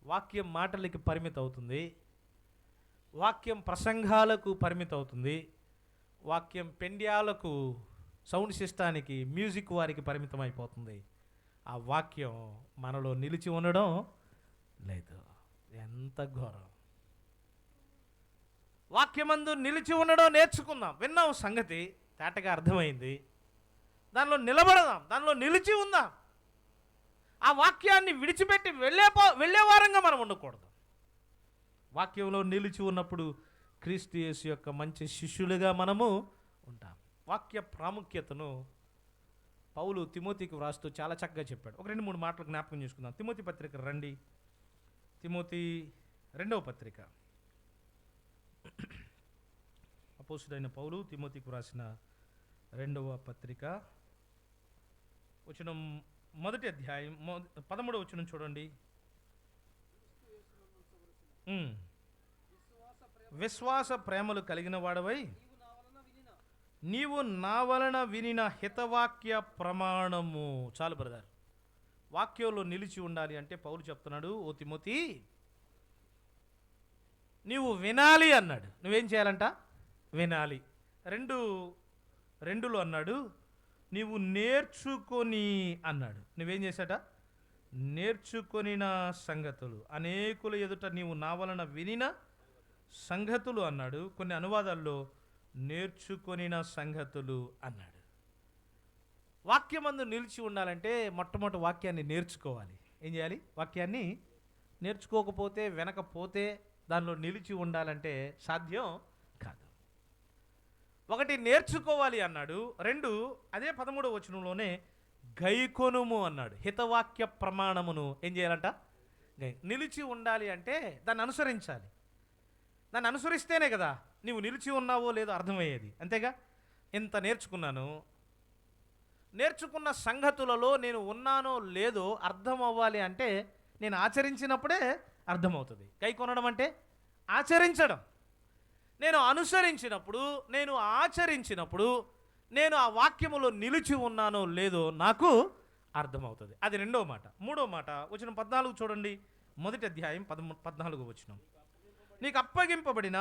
వాక్యం మాటలకి పరిమితం అవుతుంది, వాక్యం ప్రసంగాలకు పరిమితం అవుతుంది, వాక్యం పెండ్యాలకు, సౌండ్ సిస్టానికి, మ్యూజిక్ వారికి పరిమితం అయిపోతుంది. ఆ వాక్యం మనలో నిలిచి ఉండడం లేదు. ఎంత ఘోరం! వాక్యమందు నిలిచి ఉండడం నేర్చుకుందాం. విన్నాం సంగతి, తేటగా అర్థమైంది. దానిలో నిలబడదాం, దానిలో నిలిచి ఉందాం. ఆ వాక్యాన్ని విడిచిపెట్టి వెళ్ళే వారంగా మనం ఉండకూడదు. వాక్యంలో నిలిచి ఉన్నప్పుడు క్రీస్తు యేసు యొక్క మంచి శిష్యులుగా మనము ఉంటాం. వాక్య ప్రాముఖ్యతను పౌలు తిమోతికి వ్రాస్తూ చాలా చక్కగా చెప్పాడు. ఒక 2-3 మాటలు జ్ఞాపకం చేసుకుందాం. తిమోతి పత్రిక రండి. తిమోతి 2వ పత్రిక. అపోస్తుడైన పౌలు తిమోతికి వ్రాసిన 2వ పత్రిక, వచనం 1వ అధ్యాయం 13వ వచనం చూడండి. విశ్వాస ప్రేమలు కలిగిన వాడవై నీవు నా వలన వినిన హితవాక్య ప్రమాణము. చాలు బ్రదర్, వాక్యంలో నిలిచి ఉండాలి అంటే పౌలు చెప్తున్నాడు, ఓ తిమోతి నీవు వినాలి అన్నాడు. నువ్వేం చేయాలంట? వినాలి. 2:2లో అన్నాడు, నీవు నేర్చుకొని అన్నాడు. నువ్వేం చేశాట? నేర్చుకొనిన సంగతులు, అనేకుల ఎదుట నీవు నా వలన వినిన సంగతులు అన్నాడు. కొన్ని అనువాదాల్లో నేర్చుకొనిన సంగతులు అన్నాడు. వాక్యమందు నిలిచి ఉండాలంటే మొట్టమొదటి వాక్యాన్ని నేర్చుకోవాలి. ఏం చేయాలి? వాక్యాన్ని నేర్చుకోకపోతే, వెనకపోతే దానిలో నిలిచి ఉండాలంటే సాధ్యం కాదు. ఒకటి నేర్చుకోవాలి అన్నాడు. రెండు, అదే 13వ వచనంలోనే గైకొనుము అన్నాడు. హితవాక్య ప్రమాణమును ఏం చేయాలంట? నిలిచి ఉండాలి అంటే దాన్ని అనుసరించాలి. దాన్ని అనుసరిస్తేనే కదా నీవు నిలిచి ఉన్నావో లేదో అర్థమయ్యేది. అంతేగా? ఇంత నేర్చుకున్న సంగతులలో నేను ఉన్నానో లేదో అర్థం అవ్వాలి అంటే నేను ఆచరించినప్పుడే అర్థమవుతుంది. గైకొనడం అంటే ఆచరించడం. నేను అనుసరించినప్పుడు, నేను ఆచరించినప్పుడు నేను ఆ వాక్యములో నిలిచి ఉన్నానో లేదో నాకు అర్థమవుతుంది. అది రెండో మాట. మూడో మాట వచనం 14 చూడండి. మొదటి అధ్యాయం 14వ వచనం. నీకు అప్పగింపబడిన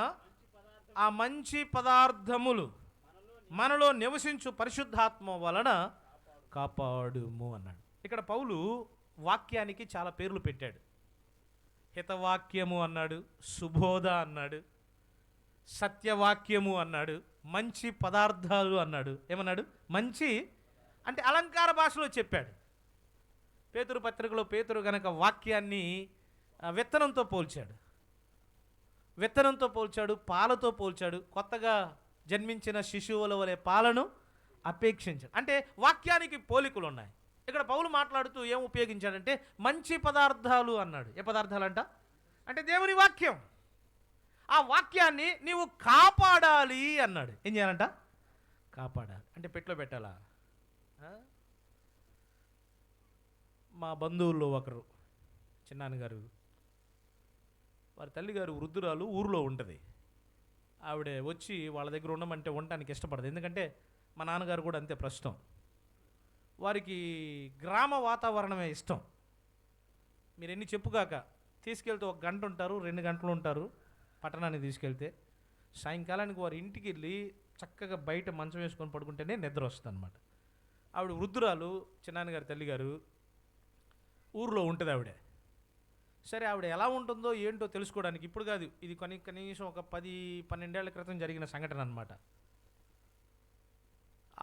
ఆ మంచి పదార్థములు మనలో నివసించు పరిశుద్ధాత్మ వలన కాపాడుము అన్నాడు. ఇక్కడ పౌలు వాక్యానికి చాలా పేర్లు పెట్టాడు. హితవాక్యము అన్నాడు, సుబోధ అన్నాడు, సత్యవాక్యము అన్నాడు, మంచి పదార్థాలు అన్నాడు. ఏమన్నాడు? మంచి అంటే అలంకార భాషలో చెప్పాడు. పేతురు పత్రికలో పేతురు గనక వాక్యాన్ని విత్తనంతో పోల్చాడు, పాలతో పోల్చాడు. కొత్తగా జన్మించిన శిశువుల వలె పాలను అపేక్షించాడు. అంటే వాక్యానికి పోలికలు ఉన్నాయి. ఇక్కడ పౌలు మాట్లాడుతూ ఏం ఉపయోగించాడంటే మంచి పదార్థాలు అన్నాడు. ఏ పదార్థాలంట? అంటే దేవుని వాక్యం. ఆ వాక్యాన్ని నీవు కాపాడాలి అన్నాడు. ఏం చేయాలంట? కాపాడాలి. అంటే పెట్లో పెట్టాలా? మా బంధువుల్లో ఒకరు చిన్నాన్నగారు, వారి తల్లిగారు వృద్ధురాలు ఊరిలో ఉంటుంది. ఆవిడ వచ్చి వాళ్ళ దగ్గర ఉండమంటే ఉండటానికి ఇష్టపడదు. ఎందుకంటే మా నాన్నగారు కూడా అంతే ప్రస్తుతం. వారికి గ్రామ వాతావరణమే ఇష్టం. మీరు ఎన్ని చెప్పుగాక తీసుకెళ్తే 1 గంట ఉంటారు, 2 గంటలు ఉంటారు. పట్టణానికి తీసుకెళ్తే సాయంకాలానికి వారి ఇంటికి వెళ్ళి చక్కగా బయట మంచం వేసుకొని పడుకుంటేనే నిద్ర వస్తుంది అనమాట. ఆవిడ వృద్ధురాలు, చిన్నాన్నగారి తల్లిగారు ఊరిలో ఉంటుంది ఆవిడ. సరే, ఆవిడ ఎలా ఉంటుందో ఏంటో తెలుసుకోవడానికి ఇప్పుడు కాదు, ఇది కనీసం ఒక 10-12 ఏళ్ల క్రితం జరిగిన సంఘటన అనమాట.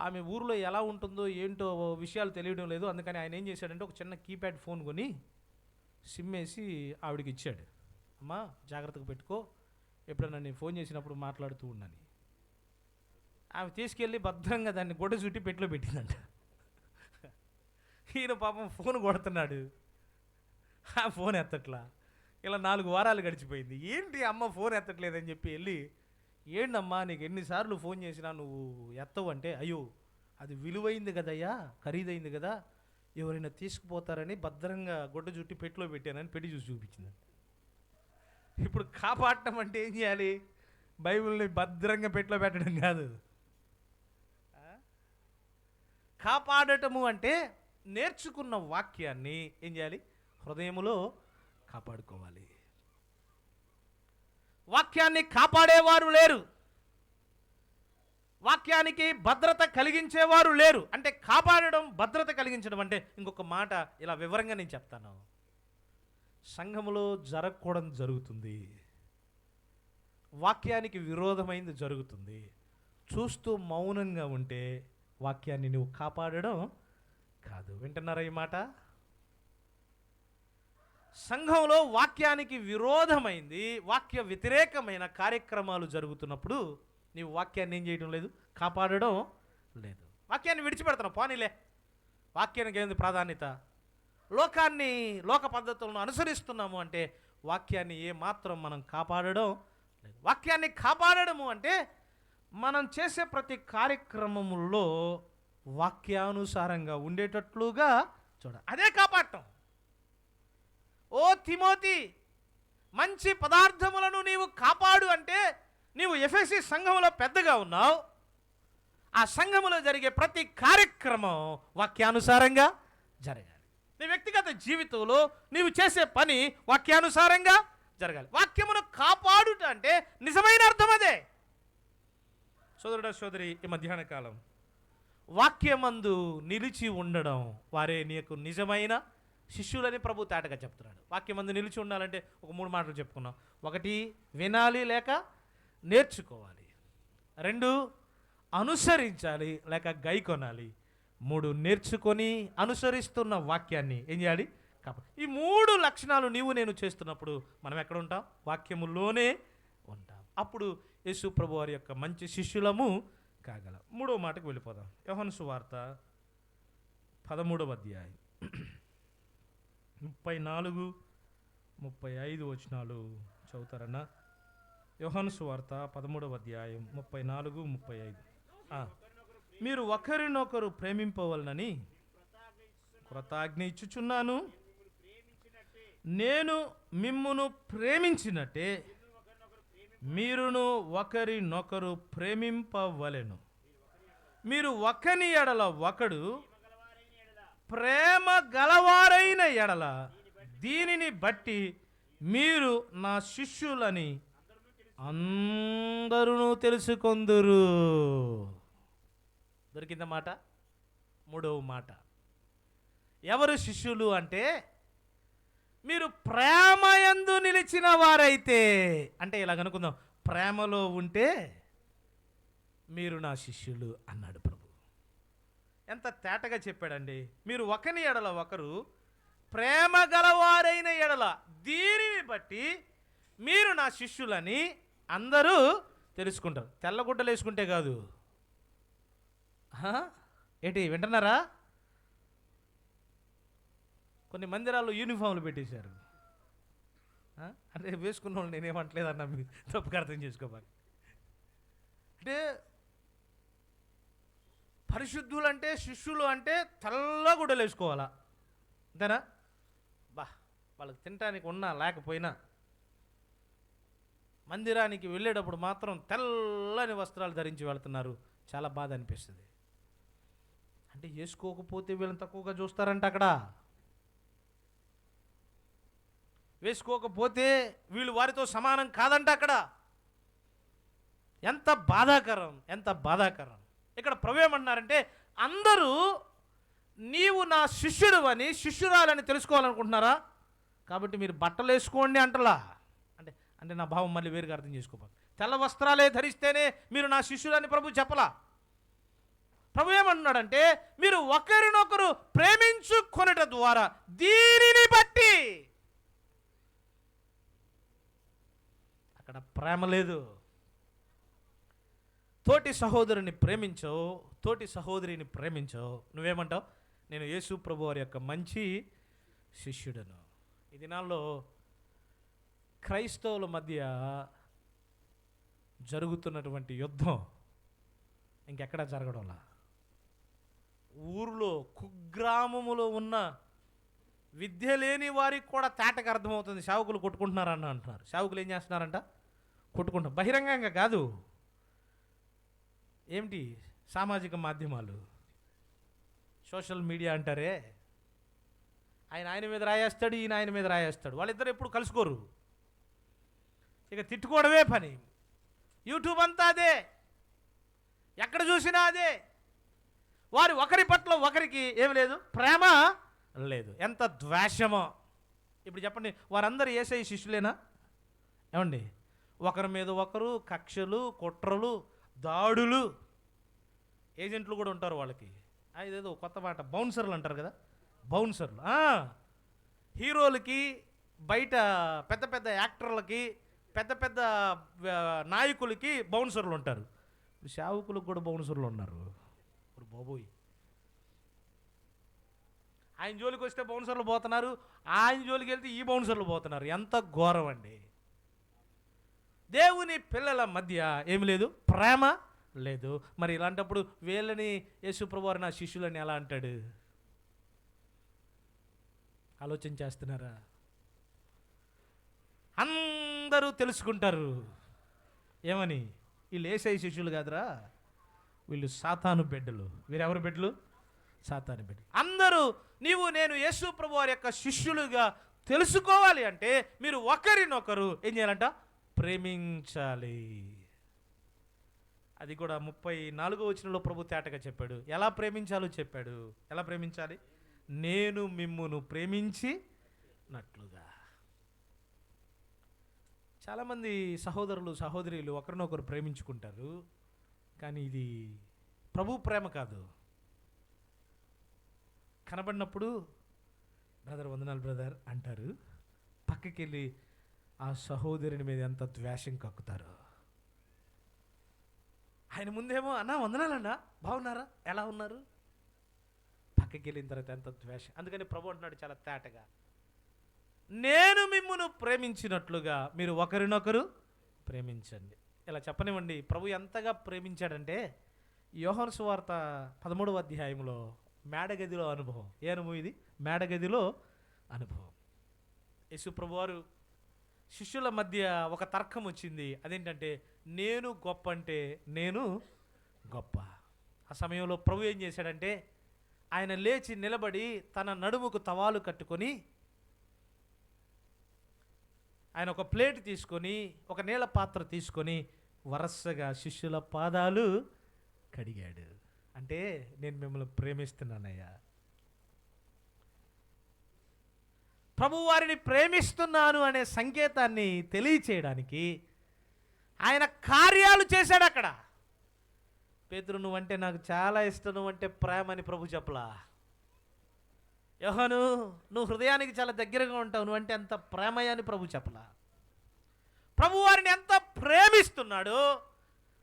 ఆమె ఊరిలో ఎలా ఉంటుందో ఏంటో విషయాలు తెలియడం లేదు. అందుకని ఆయన ఏం చేశాడంటే ఒక చిన్న కీప్యాడ్ ఫోన్ కొని సిమ్ వేసి ఆవిడకి ఇచ్చాడు. అమ్మా జాగ్రత్తగా పెట్టుకో, ఎప్పుడన్నా నేను ఫోన్ చేసినప్పుడు మాట్లాడుతూ ఉన్నాను. ఆమె తీసుకెళ్ళి భద్రంగా దాన్ని గొడ్డ చుట్టి పెట్టులో పెట్టిందంట. ఈయన పాపం ఫోన్ కొడుతున్నాడు, ఆ ఫోన్ ఎత్తట్లా. ఇలా 4 వారాలు గడిచిపోయింది. ఏంటి అమ్మ ఫోన్ ఎత్తట్లేదని చెప్పి వెళ్ళి, ఏంటమ్మా నీకు ఎన్నిసార్లు ఫోన్ చేసినా నువ్వు ఎత్తవు అంటే, అయ్యో అది విలువైంది కదయ్యా, ఖరీదైంది కదా, ఎవరైనా తీసుకుపోతారని భద్రంగా గొడ్డ చుట్టి పెట్టులో పెట్టానని పెట్టి చూసి చూపించింది. ఇప్పుడు కాపాడటం అంటే ఏం చేయాలి? బైబిల్ని భద్రంగా పెట్టులో పెట్టడం కాదు. కాపాడటము అంటే నేర్చుకున్న వాక్యాన్ని ఏం చేయాలి? హృదయములో కాపాడుకోవాలి. వాక్యాన్ని కాపాడేవారు లేరు, వాక్యానికి భద్రత కలిగించేవారు లేరు. అంటే కాపాడడం, భద్రత కలిగించడం అంటే ఇంకొక మాట ఇలా వివరంగా నేను చెప్తాను. సంఘములో జరగకూడదు జరుగుతుంది, వాక్యానికి విరోధమైంది జరుగుతుంది. చూస్తూ మౌనంగా ఉంటే వాక్యాన్ని నువ్వు కాపాడడం కాదు. వింటున్నారా ఈ మాట? సంఘంలో వాక్యానికి విరోధమైంది, వాక్య వ్యతిరేకమైన కార్యక్రమాలు జరుగుతున్నప్పుడు నీవు వాక్యాన్ని ఏం చేయడం లేదు? కాపాడడం లేదు. వాక్యాన్ని విడిచిపెడతాను, పోనీలే, వాక్యానికి ఏంది ప్రాధాన్యత, లోక పద్ధతులను అనుసరిస్తున్నాము అంటే వాక్యాన్ని ఏమాత్రం మనం కాపాడడం లేదు. వాక్యాన్ని కాపాడడము అంటే మనం చేసే ప్రతి కార్యక్రమములో వాక్యానుసారంగా ఉండేటట్లుగా చూడాలి. అదే కాపాడటం. ఓ తిమోతి, మంచి పదార్థములను నీవు కాపాడు అంటే నీవు ఎఫెసీ సంఘములో పెద్దగా ఉన్నావు. ఆ సంఘములో జరిగే ప్రతి కార్యక్రమం వాక్యానుసారంగా జరగాలి. నీ వ్యక్తిగత జీవితంలో నీవు చేసే పని వాక్యానుసారంగా జరగాలి. వాక్యమును కాపాడుట అంటే నిజమైన అర్థం అదే. సోదరుడా సోదరి, ఈ మధ్యాహ్న కాలం వాక్యమందు నిలిచి ఉండడం వారే నీకు నిజమైన శిష్యులని ప్రభు తేటగా చెప్తున్నాడు. వాక్యమందు నిలిచి ఉండాలంటే ఒక 3 మాటలు చెప్పుకున్నాం. 1, వినాలి లేక నేర్చుకోవాలి. 2, అనుసరించాలి లేక గైకొనాలి. 3 నేర్చుకొని అనుసరిస్తున్న వాక్యాన్ని ఏం చేయాలి కాబట్టి ఈ 3 లక్షణాలు నీవు నేను చేస్తున్నప్పుడు మనం ఎక్కడ ఉంటాం? వాక్యములోనే ఉంటాం. అప్పుడు యేసు ప్రభు వారి యొక్క మంచి శిష్యులము కాగలం. 3వ మాటకు వెళ్ళిపోదాం. యోహాను సువార్త 13వ అధ్యాయం 34, 35 వచనాలు చదువుతారన్నా. యోహాను సువార్త 13వ అధ్యాయం 34, 35. మీరు ఒకరినొకరు ప్రేమింపవలనని కృతజ్ఞ ఇచ్చుచున్నాను. నేను మిమ్మును ప్రేమించినట్టే మీరును ఒకరినొకరు ప్రేమింపవలెను. మీరు ఒకని ఎడల ఒకడు ప్రేమ గలవారైన ఎడల దీనిని బట్టి మీరు నా శిష్యులని అందరూ తెలుసుకొందురు. దొరికింద మాట. 3వ మాట, ఎవరు శిష్యులు అంటే మీరు ప్రేమయందు నిలిచిన వారైతే. అంటే ఇలా అనుకుందాం, ప్రేమలో ఉంటే మీరు నా శిష్యులు అన్నాడు ప్రభు. ఎంత తేటగా చెప్పాడండి. మీరు ఒకని ఎడల ఒకరు ప్రేమ గలవారైన ఎడల దీనిని బట్టి మీరు నా శిష్యులని అందరూ తెలుసుకుంటారు. తెల్లగుడ్డలు వేసుకుంటే కాదు. ఏంటి వింటున్నారా? కొన్ని మందిరాల్లో యూనిఫామ్లు పెట్టేశారు. అంటే వేసుకున్న వాళ్ళు నేనేమంటలేదన్నా, మీరు తప్పుగా అర్థం చేసుకోవాలి. అంటే పరిశుద్ధులు అంటే శిష్యులు అంటే తెల్లగుడ్డలు వేసుకోవాలా, అంతేనా? వాళ్ళకి తినటానికి ఉన్నా లేకపోయినా మందిరానికి వెళ్ళేటప్పుడు మాత్రం తెల్లని వస్త్రాలు ధరించి వెళ్తున్నారు. చాలా బాధ అనిపిస్తుంది. అంటే వేసుకోకపోతే వీళ్ళని తక్కువగా చూస్తారంట. అక్కడ వేసుకోకపోతే వీళ్ళు వారితో సమానం కాదంట. అక్కడ ఎంత బాధాకరం, ఎంత బాధాకరం. ఇక్కడ ప్రభు ఏమంటున్నారంటే అందరూ నీవు నా శిష్యుడు అని శిష్యురాలని తెలుసుకోవాలనుకుంటున్నారా, కాబట్టి మీరు బట్టలు వేసుకోండి అంటలా. అంటే నా భావం మళ్ళీ వేరుగా అర్థం చేసుకోవాలి. తెల్ల వస్త్రాలే ధరిస్తేనే మీరు నా శిష్యులని ప్రభు చెప్పలా. ప్రభు ఏమంటున్నాడంటే మీరు ఒకరినొకరు ప్రేమించుకొనుట ద్వారా దీనిని బట్టి. అక్కడ ప్రేమ లేదు. తోటి సహోదరుని ప్రేమించవు, తోటి సహోదరిని ప్రేమించవు. నువ్వేమంటావు? నేను యేసు ప్రభు వారి యొక్క మంచి శిష్యుడను. ఈ దినాల్లో క్రైస్తవుల మధ్య జరుగుతున్నటువంటి యుద్ధం ఇంకెక్కడా జరగడంలా. ఊరిలో కుగ్రామములో ఉన్న విద్య లేని వారికి కూడా తేటకు అర్థమవుతుంది. సేవకులు కొట్టుకుంటున్నారని అంటున్నారు. సేవకులు ఏం చేస్తున్నారంట? కొట్టుకుంటారు. బహిరంగంగా కాదు. ఏమిటి? సామాజిక మాధ్యమాలు, సోషల్ మీడియా అంటారే. ఆయన మీద రాయేస్తాడు, ఈయన ఆయన మీద రాయేస్తాడు. వాళ్ళిద్దరు ఎప్పుడు కలుసుకోరు. ఇక తిట్టుకోవడమే పని. యూట్యూబ్ అంతా అదే, ఎక్కడ చూసినా అదే. వారి ఒకరి పట్ల ఒకరికి ఏమి లేదు, ప్రేమ లేదు. ఎంత ద్వేషమో. ఇప్పుడు చెప్పండి, వారందరూ యేసయ్య శిష్యులేనా? ఏమండి? ఒకరి మీద ఒకరు కక్షలు, కుట్రలు, దాడులు. ఏజెంట్లు కూడా ఉంటారు వాళ్ళకి. ఇదేదో కొత్త మాట, బౌన్సర్లు అంటారు కదా, బౌన్సర్లు. హీరోలకి, బయట పెద్ద పెద్ద యాక్టర్లకి, పెద్ద పెద్ద నాయకులకి బౌన్సర్లు ఉంటారు. సేవకులకు కూడా బౌన్సర్లు ఉన్నారు. ఇప్పుడు బాబోయ్, ఆయన జోలికి వస్తే బౌన్సర్లు పోతున్నారు, ఆయన జోలికి వెళ్తే ఈ బౌన్సర్లు పోతున్నారు. ఎంత ఘోరం అండి. దేవుని పిల్లల మధ్య ఏమి లేదు, ప్రేమ లేదు. మరి ఇలాంటప్పుడు వీళ్ళని యేసుప్రభు వారు నా శిష్యులని ఎలా అంటాడు? ఆలోచన చేస్తున్నారా? అందరూ తెలుసుకుంటారు ఏమని, వీళ్ళు యేసయ్య శిష్యులు కాదురా, వీళ్ళు సాతాను బిడ్డలు. వీరెవరు బిడ్డలు? సాతాను బిడ్డలు. అందరూ నీవు నేను యేసు ప్రభు వారి యొక్క శిష్యులుగా తెలుసుకోవాలి అంటే మీరు ఒకరినొకరు ఏం చేయాలంట? ప్రేమించాలి. అది కూడా 34వ వచనంలో ప్రభు తేటగా చెప్పాడు. ఎలా ప్రేమించాలో చెప్పాడు. ఎలా ప్రేమించాలి? నేను మిమ్మును ప్రేమించినట్లుగా. చాలామంది సహోదరులు సహోదరులు ఒకరినొకరు ప్రేమించుకుంటారు, కానీ ఇది ప్రభు ప్రేమ కాదు. కనబడినప్పుడు బ్రదర్ వందనాలు బ్రదర్ అంటారు, పక్కకి వెళ్ళి ఆ సహోదరుని మీద ఎంత ద్వేషం కక్కుతారు. ఆయన ముందేమో అన్నా వందనాలన్నా, బాగున్నారా, ఎలా ఉన్నారు, పక్కకి వెళ్ళిన తర్వాత ఎంత ద్వేషం. అందుకని ప్రభు అంటున్నాడు చాలా తేటగా, నేను మిమ్మును ప్రేమించినట్లుగా మీరు ఒకరినొకరు ప్రేమించండి. ఇలా చెప్పనివ్వండి, ప్రభు ఎంతగా ప్రేమించాడంటే యోహాను సువార్త 13వ అధ్యాయంలో మేడగదిలో అనుభవం. ఏ అనుభవం ఇది? మేడగదిలో అనుభవం. యేసు ప్రభువారు శిష్యుల మధ్య ఒక తర్కం వచ్చింది. అదేంటంటే నేను గొప్ప అంటే నేను గొప్ప. ఆ సమయంలో ప్రభు ఏం చేశాడంటే ఆయన లేచి నిలబడి తన నడుముకు తవాలు కట్టుకొని ఆయన ఒక ప్లేట్ తీసుకొని ఒక నీళ్ళ పాత్ర తీసుకొని వరుసగా శిష్యుల పాదాలు కడిగాడు. అంటే నేను మిమ్మల్ని ప్రేమిస్తున్నానయ్యా, ప్రభు వారిని ప్రేమిస్తున్నాను అనే సంకేతాన్ని తెలియచేయడానికి ఆయన కార్యాలు చేశాడు అక్కడ. పేతురు నువ్వంటే నాకు చాలా ఇష్టం, నువ్వంటే ప్రేమ అని ప్రభు చెప్పలా. యోహాను నువ్వు హృదయానికి చాలా దగ్గరగా ఉంటావు, నువ్వంటే ఎంత ప్రేమయ్య అని ప్రభు చెప్పలా. ప్రభు వారిని ఎంత ప్రేమిస్తున్నాడో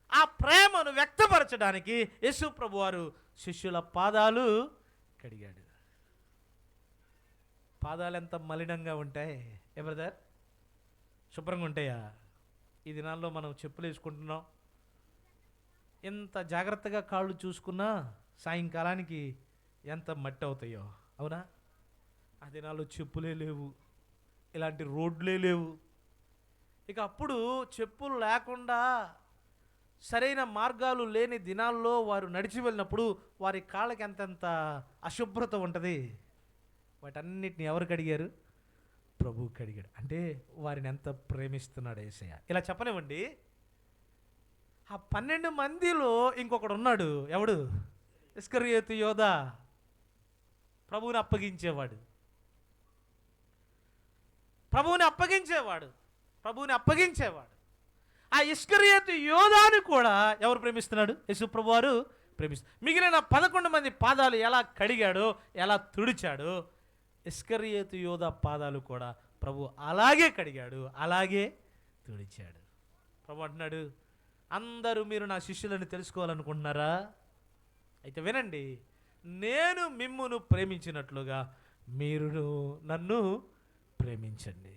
ఆ ప్రేమను వ్యక్తపరచడానికి యేసు ప్రభు వారు శిష్యుల పాదాలు కడిగాడు. పాదాలు ఎంత మలినంగా ఉంటాయి ఏ బ్రదర్, శుభ్రంగా ఉంటాయా? ఈ దినాల్లో మనం చెప్పులు వేసుకుంటున్నాం, ఎంత జాగ్రత్తగా కాళ్ళు చూసుకున్నా సాయంకాలానికి ఎంత మట్టి అవుతాయో, అవునా? ఆ దినాల్లో చెప్పులే లేవు, ఇలాంటి రోడ్లే లేవు. ఇక అప్పుడు చెప్పులు లేకుండా సరైన మార్గాలు లేని దినాల్లో వారు నడిచి వెళ్ళినప్పుడు వారి కాళ్ళకి ఎంతెంత అశుభ్రత ఉంటుంది. వాటన్నిటిని ఎవరు కడిగారు? ప్రభు కడిగాడు. అంటే వారిని ఎంత ప్రేమిస్తున్నాడు యేసయ్య. ఇలా చెప్పనివ్వండి, ఆ 12 మందిలో ఇంకొకడు ఉన్నాడు. ఎవడు? ఇస్కరియోతు యోధా, ప్రభువుని అప్పగించేవాడు. ఆ ఇస్కరియోతు యోధాను కూడా ఎవరు ప్రేమిస్తున్నాడు? యేసు ప్రభువారు ప్రేమిస్తున్నాడు. మిగిలిన 11 మంది పాదాలు ఎలా కడిగాడో, ఎలా తుడిచాడో, ఇస్కరియోతు యోధా పాదాలు కూడా ప్రభు అలాగే కడిగాడు, అలాగే తుడిచాడు. ప్రభు అంటున్నాడు, అందరూ మీరు నా శిష్యులను తెలుసుకోవాలనుకుంటున్నారా? అయితే వినండి, నేను మిమ్మును ప్రేమించినట్లుగా మీరును నన్ను ప్రేమించండి.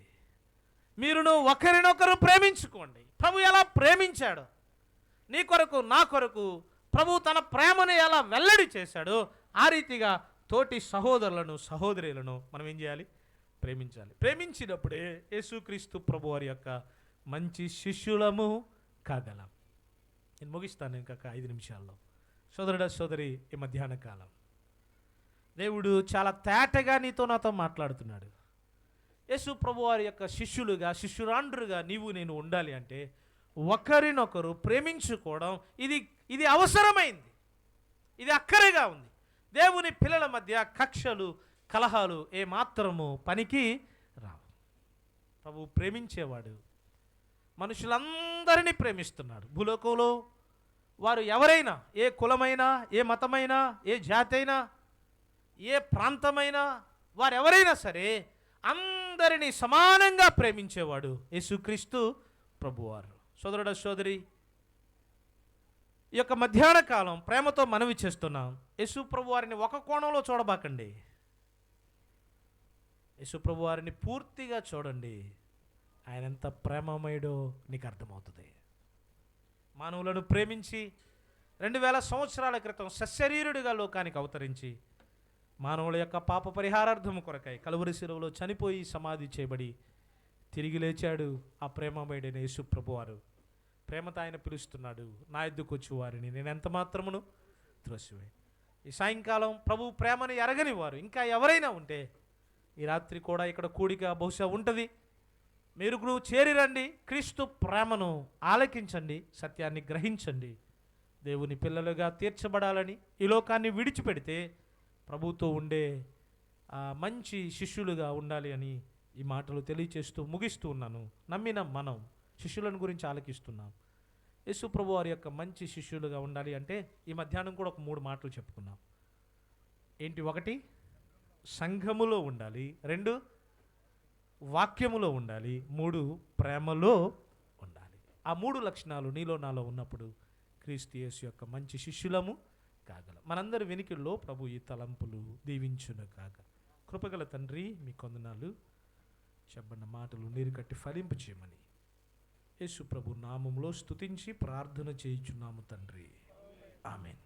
మీరును ఒకరినొకరు ప్రేమించుకోండి. ప్రభు ఎలా ప్రేమించాడో, నీ కొరకు నా కొరకు ప్రభు తన ప్రేమను ఎలా వెల్లడి చేశాడో ఆ రీతిగా తోటి సహోదరులను సహోదరులను మనం ఏం చేయాలి? ప్రేమించాలి. ప్రేమించినప్పుడే యేసుక్రీస్తు ప్రభు వారి యొక్క మంచి శిష్యులము కాగలం. నేను ముగిస్తాను ఇంకొక 5 నిమిషాల్లో. సోదరుడా సోదరి, ఈ మధ్యాహ్న కాలం దేవుడు చాలా తేటగా నీతో నాతో మాట్లాడుతున్నాడు. యేసు ప్రభు వారి యొక్క శిష్యులుగా, శిష్యురాండ్రుగా నీవు నేను ఉండాలి అంటే ఒకరినొకరు ప్రేమించుకోవడం ఇది అవసరమైంది, ఇది అక్కరగా ఉంది. దేవుని పిల్లల మధ్య కక్షలు కలహాలు ఏమాత్రము పనికి రావు. ప్రభు ప్రేమించేవాడు, మనుషులందరినీ ప్రేమిస్తున్నాడు. భూలోకంలో వారు ఎవరైనా, ఏ కులమైనా, ఏ మతమైనా, ఏ జాతి అయినా, ఏ ప్రాంతమైనా, వారెవరైనా సరే అందరినీ సమానంగా ప్రేమించేవాడు యేసుక్రీస్తు ప్రభువారు. సోదరుడ సోదరి, ఈ యొక్క మధ్యాహ్న కాలం ప్రేమతో మనవి చేస్తున్నాం, యేసు ప్రభు వారిని ఒక కోణంలో చూడబాకండి. యేసు ప్రభు వారిని పూర్తిగా చూడండి. ఆయన ఎంత ప్రేమమయుడో నీకు అర్థమవుతుంది. మానవులను ప్రేమించి 2000 సంవత్సరాల క్రితం సశరీరుడిగా లోకానికి అవతరించి మానవుల యొక్క పాప పరిహారార్థము కొరకై కలువరి శిలువలో చనిపోయి సమాధి చేయబడి తిరిగి లేచాడు ఆ ప్రేమమయుడైన యేసు ప్రభువారు. ప్రేమతో ఆయన పిలుస్తున్నాడు, నా ఎద్దుకు వచ్చి వారిని నేను ఎంత మాత్రమును త్రోసివేయను. ఈ సాయంకాలం ప్రభు ప్రేమను ఎరగని వారు ఇంకా ఎవరైనా ఉంటే ఈ రాత్రి కూడా ఇక్కడ కూడిక బహుశా ఉంటుంది. మీరు చేరిరండి, క్రీస్తు ప్రేమను ఆలకించండి, సత్యాన్ని గ్రహించండి. దేవుని పిల్లలుగా తీర్చబడాలని ఈ లోకాన్ని విడిచిపెడితే ప్రభుతో ఉండే మంచి శిష్యులుగా ఉండాలి అని ఈ మాటలు తెలియచేస్తూ ముగిస్తూ ఉన్నాను. నమ్మిన మనం శిష్యులను గురించి ఆలకిస్తున్నాం. యేసు ప్రభు వారి యొక్క మంచి శిష్యులుగా ఉండాలి అంటే ఈ మధ్యాహ్నం కూడా ఒక 3 మాటలు చెప్పుకున్నాం. ఏంటి? 1 సంఘములో ఉండాలి. 2 వాక్యములో ఉండాలి. 3 ప్రేమలో ఉండాలి. ఆ 3 లక్షణాలు నీలో నాలో ఉన్నప్పుడు క్రీస్తు యేసు యొక్క మంచి శిష్యులము కాగలం. మనందరి వెనుకల్లో ప్రభు ఈ తలంపులు దీవించును కాక. కృపగల తండ్రి, మీ కొందనాలు. చెప్పన్న మాటలు నీరు కట్టి ఫలింపు చేయమని యేసు ప్రభు నామములో స్తుతించి ప్రార్థన చేయుచున్నాము తండ్రి. ఆమేన్.